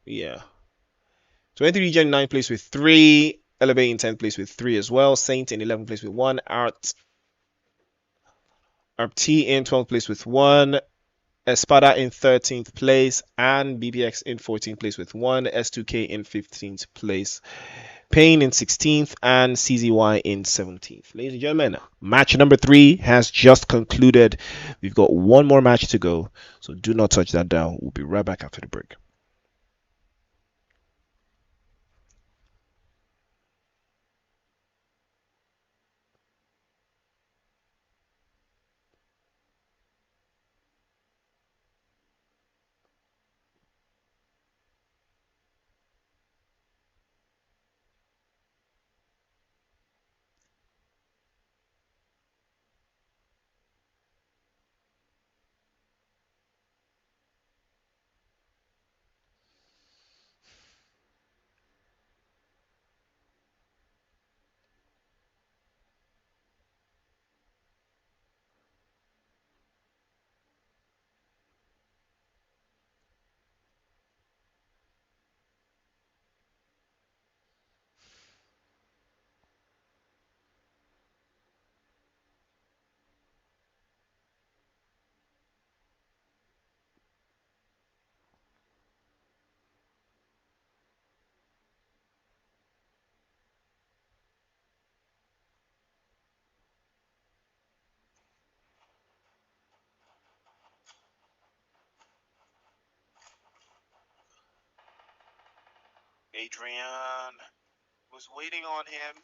Yeah. 23 Legion in 9th place with 3. Elevate in 10th place with 3 as well. Saint in 11th place with 1. RT in 12th place with 1. ESPADA in 13th place. And BBX in 14th place with 1. S2K in 15th place. Payne in 16th and CZY in 17th. Ladies and gentlemen, match number 3 has just concluded. We've got one more match to go, so do not touch that down. We'll be right back after the break. Adrian was waiting on him.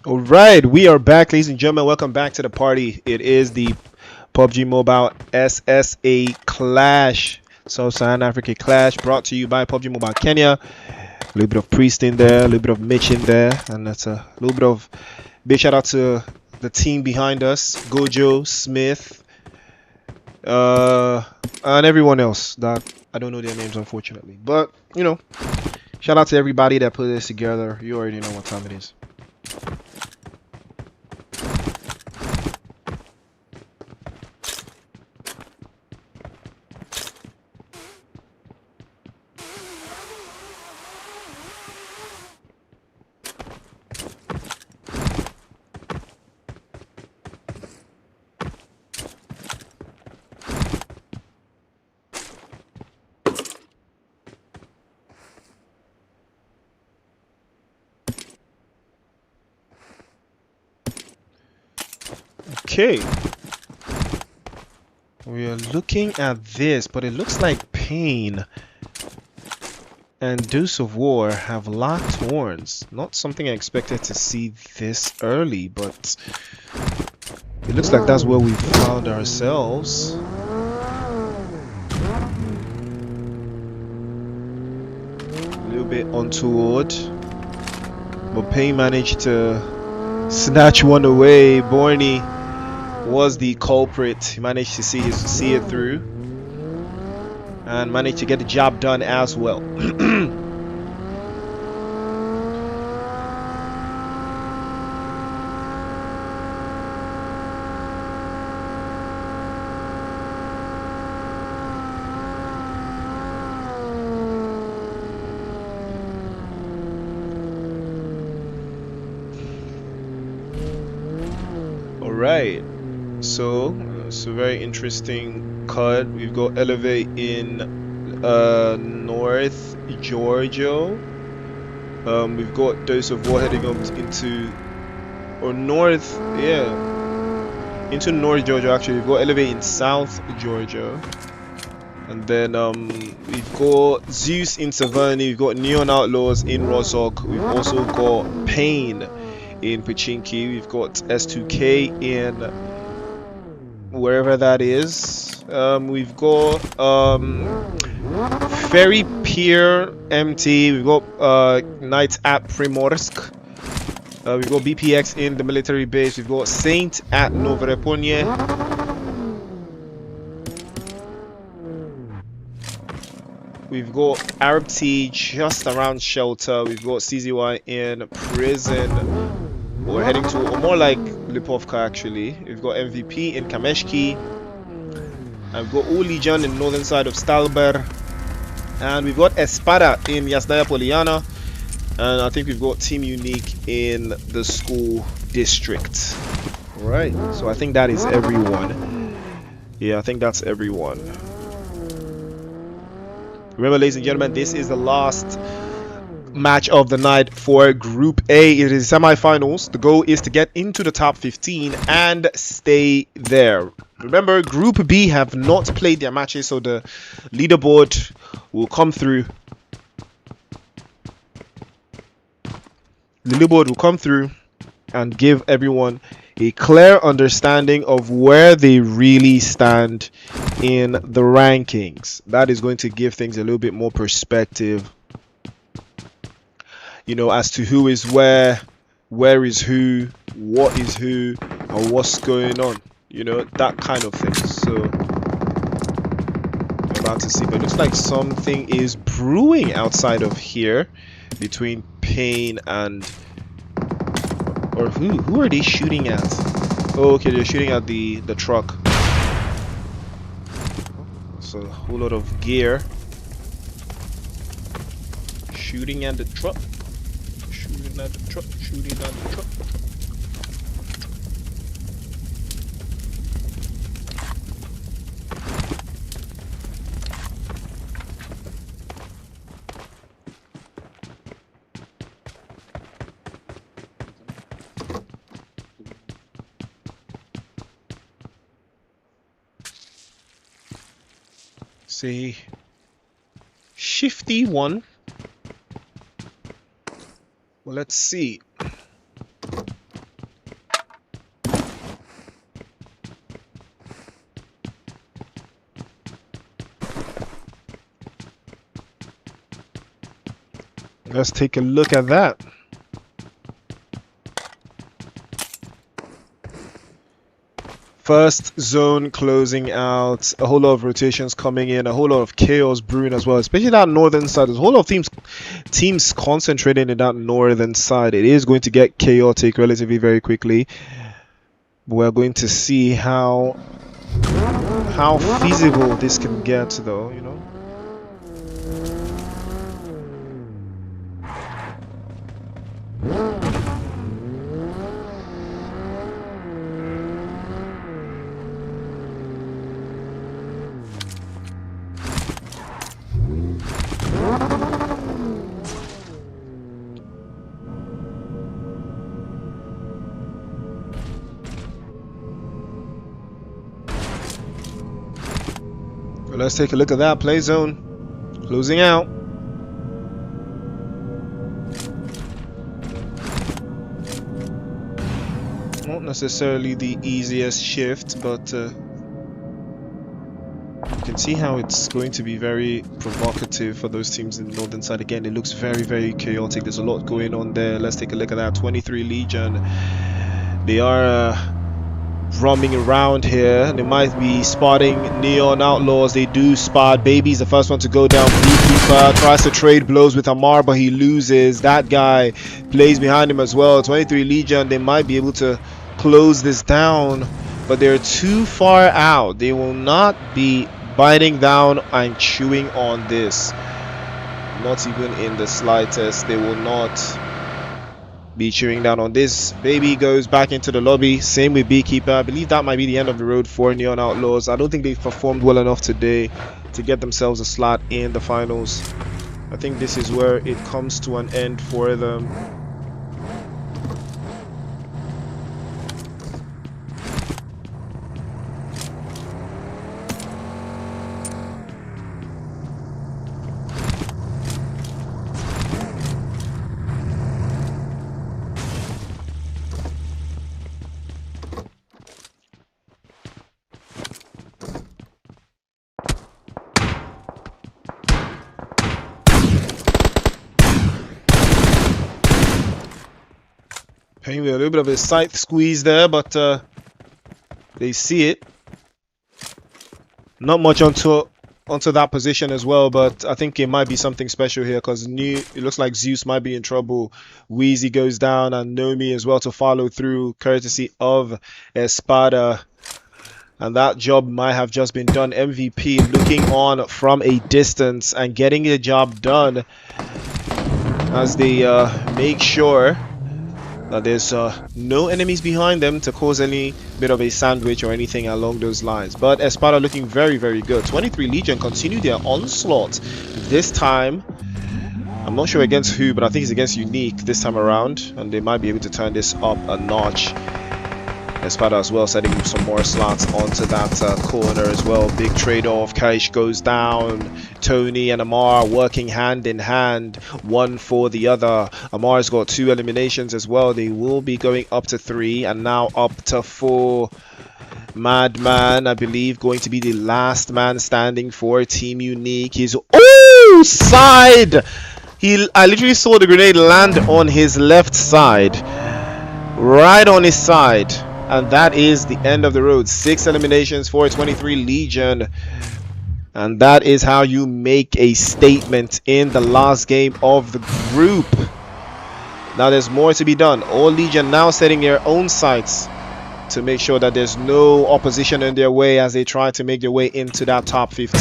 All right, we are back, ladies and gentlemen. Welcome back to the party. It is the PUBG Mobile SSA Clash, Saharan Africa Clash, brought to you by PUBG Mobile Kenya. A little bit of Priest in there, a little bit of Mitch in there, and that's a little bit of big shout out to the team behind us, Gojo, Smith, and everyone else that I don't know their names, unfortunately. But you know, shout out to everybody that put this together. You already know what time it is. Okay, we are looking at this, but it looks like Pain and Deuce of War have locked horns. Not something I expected to see this early, but it looks like that's where we found ourselves. A little bit untoward, but Pain managed to snatch one away. Borny was the culprit. He managed to see it through and managed to get the job done as well. All right. So it's a very interesting cut. We've got Elevate in North Georgia. We've got Dose of War heading up into North, yeah, into North Georgia. Actually, we've got Elevate in South Georgia, and then we've got ZEUS in Saharan. We've got Neon Outlaws in Rozhok. We've also got Pain in Pachinki. We've got S2K in wherever that is. We've got Ferry Pier MT. We've got Knights at Primorsk. We've got BPX in the military base. We've got Saint at Novoreponye. We've got Arab T just around shelter. We've got CZY in prison. We're heading to, or more like Lipovka actually. We've got MVP in Kameshki. And we've got O Legion in northern side of Stalber. And we've got ESPADA in Yasnaya Poliana. And I think we've got Team Unique in the school district. Alright, so I think that is everyone. Yeah, I think that's everyone. Remember, ladies and gentlemen, this is the last match of the night for Group A. It is semi-finals. The goal is to get into the top 15 and stay there. Remember, Group B have not played their matches, so the leaderboard will come through. The leaderboard will come through and give everyone a clear understanding of where they really stand in the rankings. That is going to give things a little bit more perspective, you know, as to who is where is who, what is who, and what's going on, you know, that kind of thing. So we're about to see, but it looks like something is brewing outside of here between Pain and, or who are they shooting at? Oh, okay, they're shooting at the truck. So a whole lot of gear. Shooting at the truck. Shooting at the truck. Shooting at the truck. See, shifty one. Well, let's see. Let's take a look at that. First zone closing out, a whole lot of rotations coming in, a whole lot of chaos brewing as well, especially that northern side. There's a whole lot of teams concentrating in that northern side. It is going to get chaotic relatively very quickly. We're going to see how feasible this can get, though, you know. Let's take a look at that play zone closing out. Not necessarily the easiest shift, but you can see how it's going to be very provocative for those teams in the northern side. Again, it looks very, very chaotic. There's a lot going on there. Let's take a look at that. 23 Legion. They are roaming around here. They might be spotting Neon Outlaws. They do spot. Baby's the first one to go down. Beekeeper tries to trade blows with Amar, but he loses. That guy plays behind him as well. 23 Legion, they might be able to close this down, but they're too far out. They will not be biting down and chewing on this. Not even in the slightest. They will not be chewing down on this. Baby goes back into the lobby. Same with Beekeeper. I believe that might be the end of the road for Neon Outlaws. I don't think they've performed well enough today to get themselves a slot in the finals. I think this is where it comes to an end for them. Paying with a little bit of a scythe squeeze there, but they see it. Not much onto that position as well, but I think it might be something special here because it looks like ZEUS might be in trouble. Wheezy goes down and Nomi as well to follow through, courtesy of ESPADA. And that job might have just been done. MVP looking on from a distance and getting the job done as they make sure that there's no enemies behind them to cause any bit of a sandwich or anything along those lines. But ESPADA looking very, very good. 23 Legion continue their onslaught. This time, I'm not sure against who, but I think it's against Unique this time around. And they might be able to turn this up a notch. ESPADA as well, setting some more slots onto that corner as well. Big trade-off. Kaish goes down. Tony and Amar working hand in hand, one for the other. Amar's got 2 eliminations as well. They will be going up to 3 and now up to 4. Madman, I believe, going to be the last man standing for Team Unique. He's side. I literally saw the grenade land on his left side, right on his side. And that is the end of the road. 6 eliminations for 23 Legion. And that is how you make a statement in the last game of the group. Now there's more to be done. All Legion now setting their own sights to make sure that there's no opposition in their way as they try to make their way into that top 15.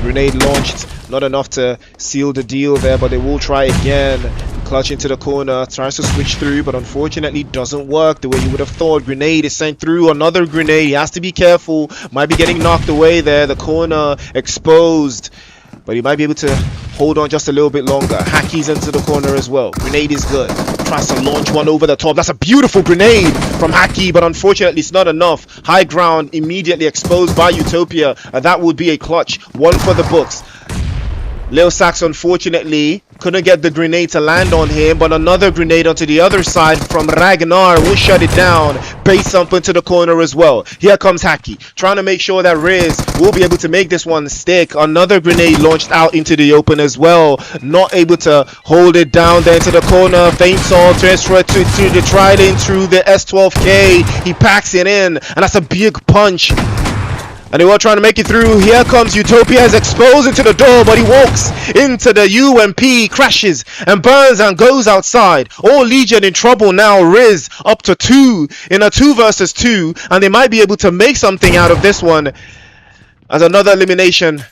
Grenade launched, not enough to seal the deal there, but they will try again. Clutch into the corner, tries to switch through, but unfortunately doesn't work the way you would have thought. Grenade is sent through, another grenade. He has to be careful, might be getting knocked away there. The corner exposed, but he might be able to hold on just a little bit longer. Hacky's into the corner as well. Grenade is good. Tries to launch one over the top. That's a beautiful grenade from Hacky, but unfortunately it's not enough. High ground immediately exposed by Utopia, and that would be a clutch. One for the books. Lil Sax unfortunately couldn't get the grenade to land on him, but another grenade onto the other side from Ragnar will shut it down. Base up into the corner as well. Here comes Hacky, trying to make sure that RIZZ will be able to make this one stick. Another grenade launched out into the open as well. Not able to hold it down there into the corner. Feints all to the trident through the S12K. He packs it in, and that's a big punch. And they were trying to make it through. Here comes Utopia, is exposed into the door, but he walks into the UMP, crashes and burns and goes outside. All Legion in trouble now. RIZZ up to 2 in a 2 versus 2, and they might be able to make something out of this one, as another elimination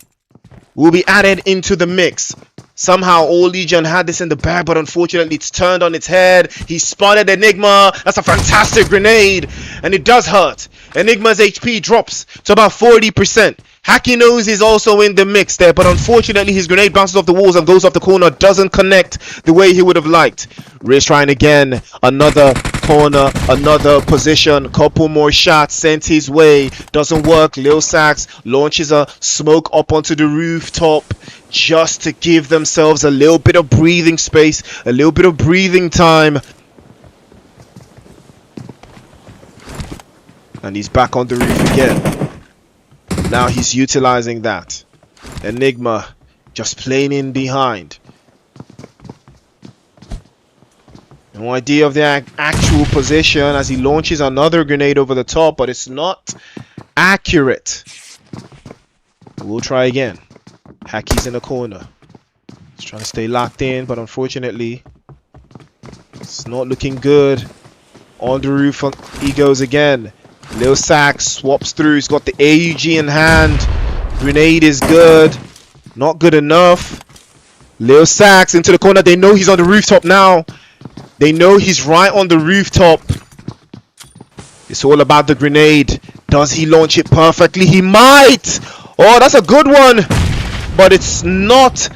will be added into the mix. Somehow All Legion had this in the bag, but unfortunately it's turned on its head. He spotted Enigma. That's a fantastic grenade, and it does hurt. Enigma's HP drops to about 40%. Hacky knows he's also in the mix there, but unfortunately his grenade bounces off the walls and goes off the corner. Doesn't connect the way he would have liked. RIZZ trying again. Another corner, another position. Couple more shots sent his way. Doesn't work. Lil Sax launches a smoke up onto the rooftop, just to give themselves a little bit of breathing space, a little bit of breathing time. And he's back on the roof again. Now he's utilizing that. Enigma just playing in behind. No idea of the actual position as he launches another grenade over the top, but it's not accurate. We'll try again. Hacky's in the corner. He's trying to stay locked in, but unfortunately it's not looking good. On the roof he goes again. Lil Sax swaps through. He's got the AUG in hand. Grenade is good. Not good enough. Lil Sax into the corner. They know he's on the rooftop now. They know he's right on the rooftop. It's all about the grenade. Does he launch it perfectly? He might. Oh, that's a good one. But it's not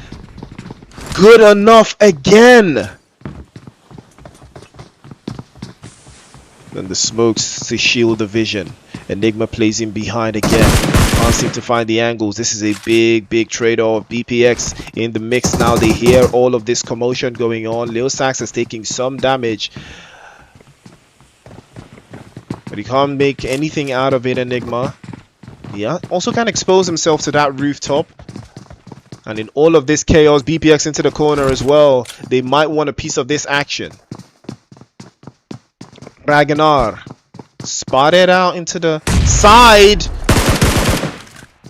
good enough again. And the smokes to shield the vision. Enigma plays in behind again. Can't seem to find the angles. This is a big trade-off. BPX in the mix now. They hear all of this commotion going on. Lil Sax is taking some damage, but he can't make anything out of it. Enigma, yeah, also can expose himself to that rooftop. And in all of this chaos, BPX into the corner as well. They might want a piece of this action. Ragnar spotted out into the side.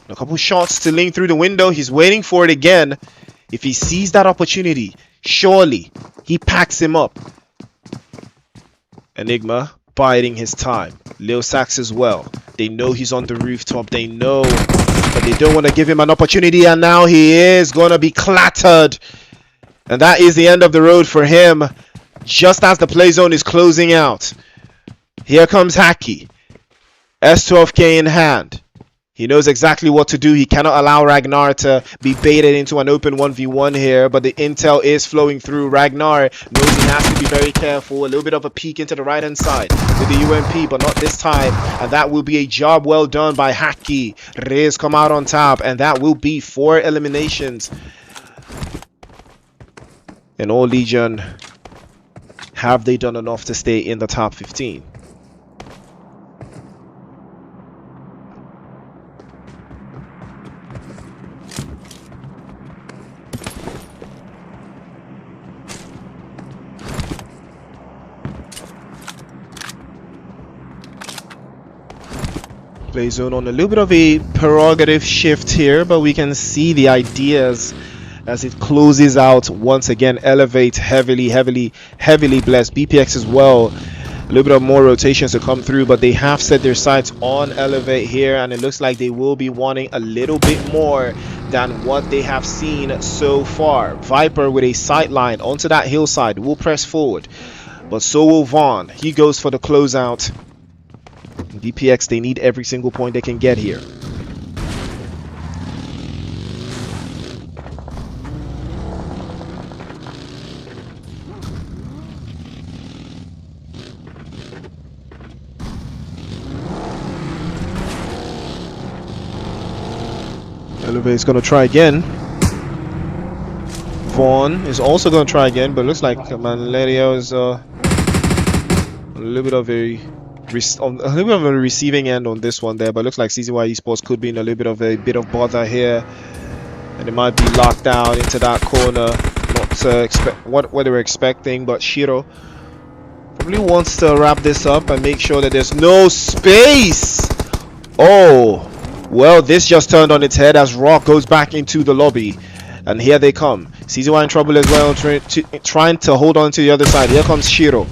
A couple shots to link through the window. He's waiting for it again. If he sees that opportunity, surely he packs him up. Enigma biding his time. Lil Sax as well. They know he's on the rooftop. They know, but they don't want to give him an opportunity. And now he is going to be clattered. And that is the end of the road for him. Just as the play zone is closing out. Here comes Hacky. S12K in hand. He knows exactly what to do. He cannot allow Ragnar to be baited into an open 1v1 here, but the intel is flowing through. Ragnar knows he has to be very careful. A little bit of a peek into the right hand side with the UMP, but not this time. And that will be a job well done by Hacky. RIZZ come out on top, and that will be 4 eliminations. And All Legion, have they done enough to stay in the top 15? Play zone on a little bit of a prerogative shift here, but we can see the ideas as it closes out once again. Elevate heavily blessed. BPX as well. A little bit of more rotations to come through, but they have set their sights on Elevate here, and it looks like they will be wanting a little bit more than what they have seen so far. Viper with a sight line onto that hillside will press forward, but so will Vaughn. He goes for the closeout. BPX, they need every single point they can get here. Elevate's gonna try again. Vaughn is also going to try again, but looks like Manlerio is a little bit of a receiving end on this one there, but looks like CZY Esports could be in a little bit of bother here, and it might be locked down into that corner. Not expect what they were expecting, but Shiro probably wants to wrap this up and make sure that there's no space. Oh, well, this just turned on its head as Rock goes back into the lobby. And here they come. CZY in trouble as well, trying to hold on to the other side. Here comes Shiro.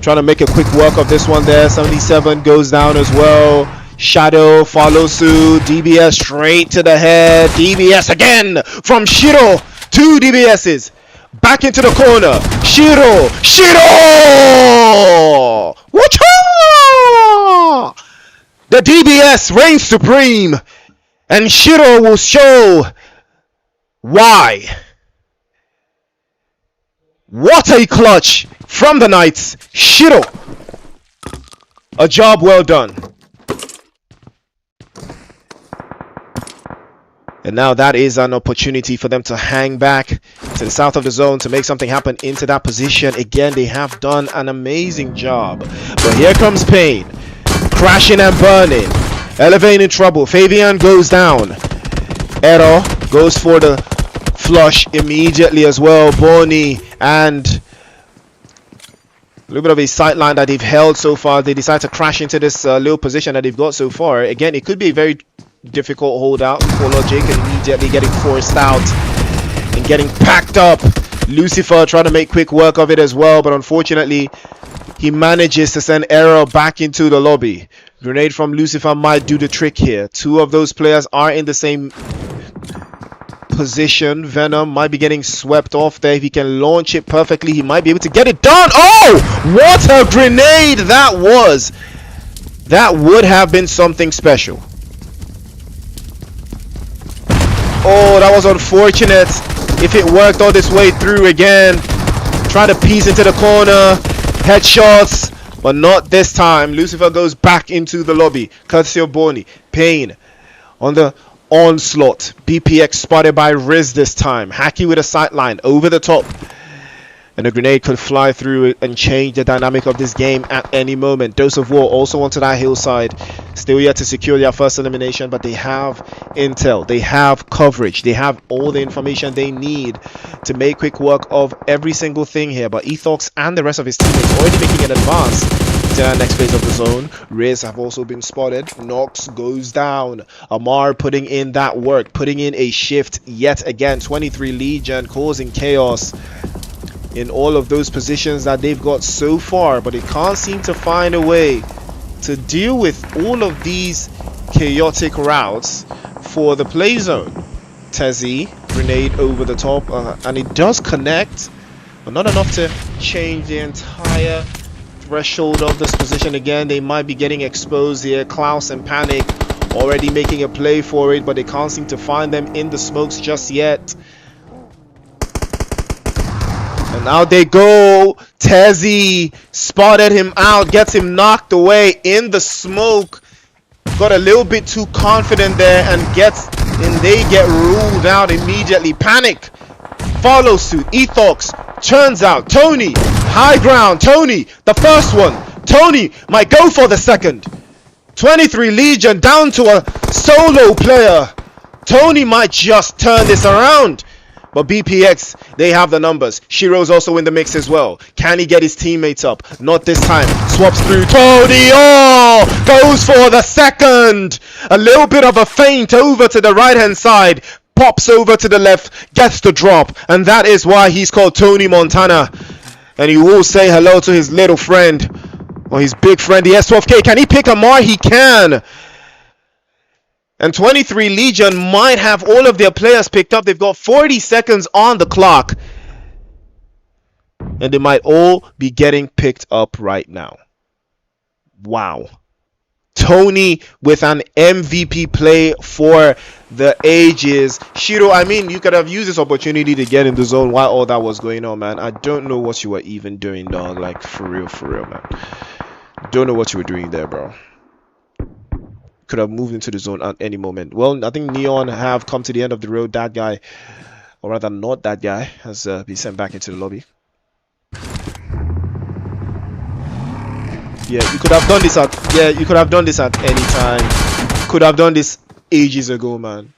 Trying to make a quick work of this one there. 77 goes down as well. Shadow follows suit. DBS straight to the head. DBS again from Shiro. 2 DBSs. Back into the corner. Shiro. Shiro! Whatcha! The DBS reigns supreme. And Shiro will show why. What a clutch from the Knights. Shiro. A job well done. And now that is an opportunity for them to hang back to the south of the zone to make something happen into that position. Again, they have done an amazing job. But here comes Payne. Crashing and burning. Elevating trouble. Fabian goes down. Ero goes for the flush immediately as well. Boni and a little bit of a sight line that they've held so far. They decide to crash into this little position that they've got so far. Again, it could be a very difficult holdout for Logic, and immediately getting forced out and getting packed up. Lucifer trying to make quick work of it as well, but unfortunately he manages to send Ero back into the lobby. Grenade from Lucifer might do the trick here. 2 of those players are in the same position. Venom might be getting swept off there. If he can launch it perfectly, he might be able to get it done. Oh, what a grenade that was. That would have been something special. Oh, that was unfortunate. If it worked all this way through again. Try to piece into the corner. Headshots. But not this time. Lucifer goes back into the lobby. Courtesy of Boni. Payne on the onslaught. BPX spotted by RIZZ this time. Hacky with a sight line over the top. And a grenade could fly through it and change the dynamic of this game at any moment. Dose of War also onto that hillside. Still yet to secure their first elimination, but they have intel. They have coverage. They have all the information they need to make quick work of every single thing here. But Ethox and the rest of his teammates already making an advance to that next phase of the zone. RIZZ have also been spotted. Nox goes down. Amar putting in that work, putting in a shift yet again. 23 Legion causing chaos in all of those positions that they've got so far, but they can't seem to find a way to deal with all of these chaotic routes for the play zone. Tezzy, grenade over the top, and it does connect, but not enough to change the entire threshold of this position. Again, they might be getting exposed here. Klaus and Panic already making a play for it, but they can't seem to find them in the smokes just yet. And out they go. Tezzy spotted him out, gets him knocked away in the smoke. Got a little bit too confident there and they get ruled out immediately. Panic follows suit. Ethox turns out. Tony, high ground. Tony, the first one. Tony might go for the second. 23 Legion down to a solo player. Tony might just turn this around. But BPX, they have the numbers. Shiro's also in the mix as well. Can he get his teammates up? Not this time. Swaps through. Tony, oh, goes for the second. A little bit of a feint over to the right-hand side. Pops over to the left, gets the drop. And that is why he's called Tony Montana. And he will say hello to his little friend. Or his big friend, the S12K. Can he pick Amar? He can. And 23 Legion might have all of their players picked up. They've got 40 seconds on the clock. And they might all be getting picked up right now. Wow. Tony with an MVP play for the ages. Shiro, I mean, you could have used this opportunity to get in the zone while all that was going on, man. I don't know what you were even doing, dog. Like, for real, man. Don't know what you were doing there, bro. Could have moved into the zone at any moment. Well, I think Neon have come to the end of the road. That guy or rather not that guy, has been sent back into the lobby. Yeah, you could have done this at you could have done this at any time. Could have done this ages ago, man.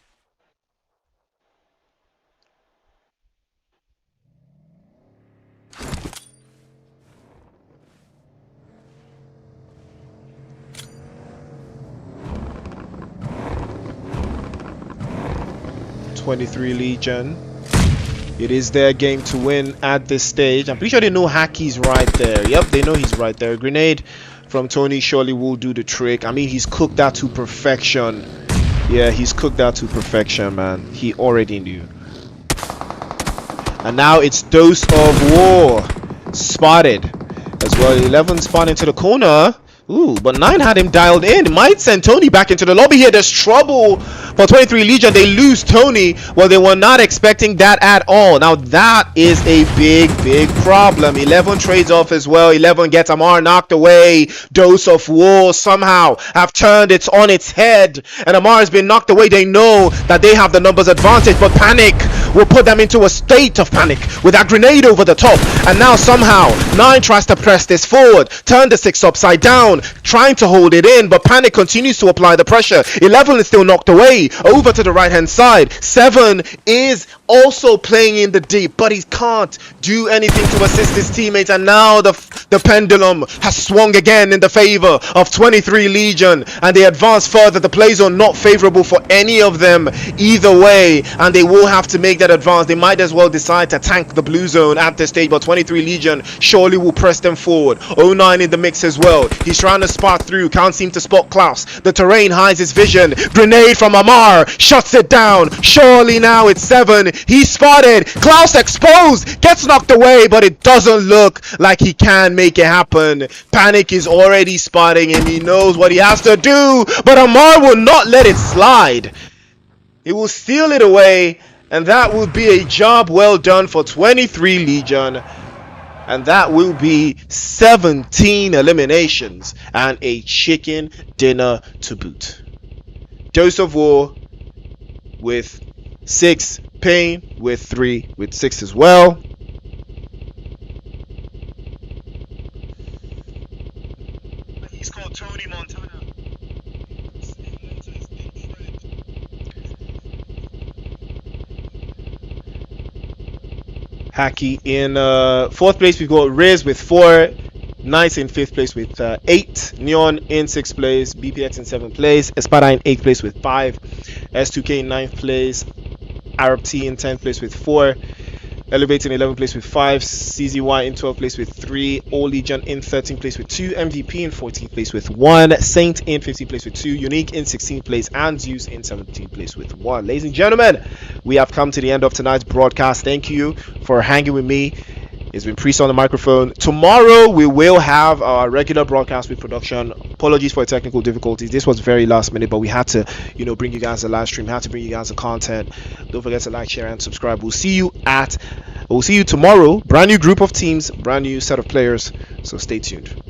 '23 Legion. It is their game to win at this stage. I'm pretty sure they know Haki's right there. Yep, they know he's right there. Grenade from Tony surely will do the trick. I mean, he's cooked that to perfection. Yeah, he's cooked that to perfection, man. He already knew. And now it's Dose of War. Spotted as well. 11 spot into the corner. Ooh, but 9 had him dialed in. Might send Tony back into the lobby here. There's trouble for 23 Legion. They lose Tony. Well, they were not expecting that at all. Now, that is a big problem. 11 trades off as well. 11 gets Amar knocked away. Dose of War somehow have turned it on its head. And Amar has been knocked away. They know that they have the numbers advantage, but Panic will put them into a state of panic with that grenade over the top. And now somehow 9 tries to press this forward. Turn the 6 upside down, trying to hold it in, but Panic continues to apply the pressure. 11 is still knocked away over to the right hand side. 7 is also playing in the deep, but he can't do anything to assist his teammates. And now the pendulum has swung again in the favor of 23 Legion, and they advance further. The play zone not favorable for any of them either way, and they will have to make that advance. They might as well decide to tank the blue zone at this stage, but 23 Legion surely will press them forward. 09 in the mix as well. He's trying to spot through, can't seem to spot Klaus. The terrain hides his vision. Grenade from Amar shuts it down. Surely now it's 7. He's spotted. Klaus exposed, gets knocked away, but it doesn't look like he can make it happen. Panic is already spotting him. He knows what he has to do, but Amar will not let it slide. He will steal it away, and that will be a job well done for 23 Legion. And that will be 17 eliminations and a chicken dinner to boot. Dose of War with 6, Pain with 3, with 6 as well. He's called Tony Montana. Haki in 4th place. We've got RIZZ with 4. Nice in 5th place with 8. Neon in 6th place. BPX in 7th place. ESPADA in 8th place with 5. S2K in 9th place. Arab T in 10th place with 4. Elevate in 11th place with 5. CZY in 12th place with 3. All Legion in 13th place with 2. MVP in 14th place with 1. Saint in 15th place with 2. Unique in 16th place. And ZEUS in 17th place with 1. Ladies and gentlemen, we have come to the end of tonight's broadcast. Thank you for hanging with me. It's been Priest on the microphone. Tomorrow we will have our regular broadcast with production. Apologies for technical difficulties. This was very last minute, but we had to, bring you guys a live stream. Had to bring you guys the content. Don't forget to like, share, and subscribe. We'll see you tomorrow. Brand new group of teams, brand new set of players. So stay tuned.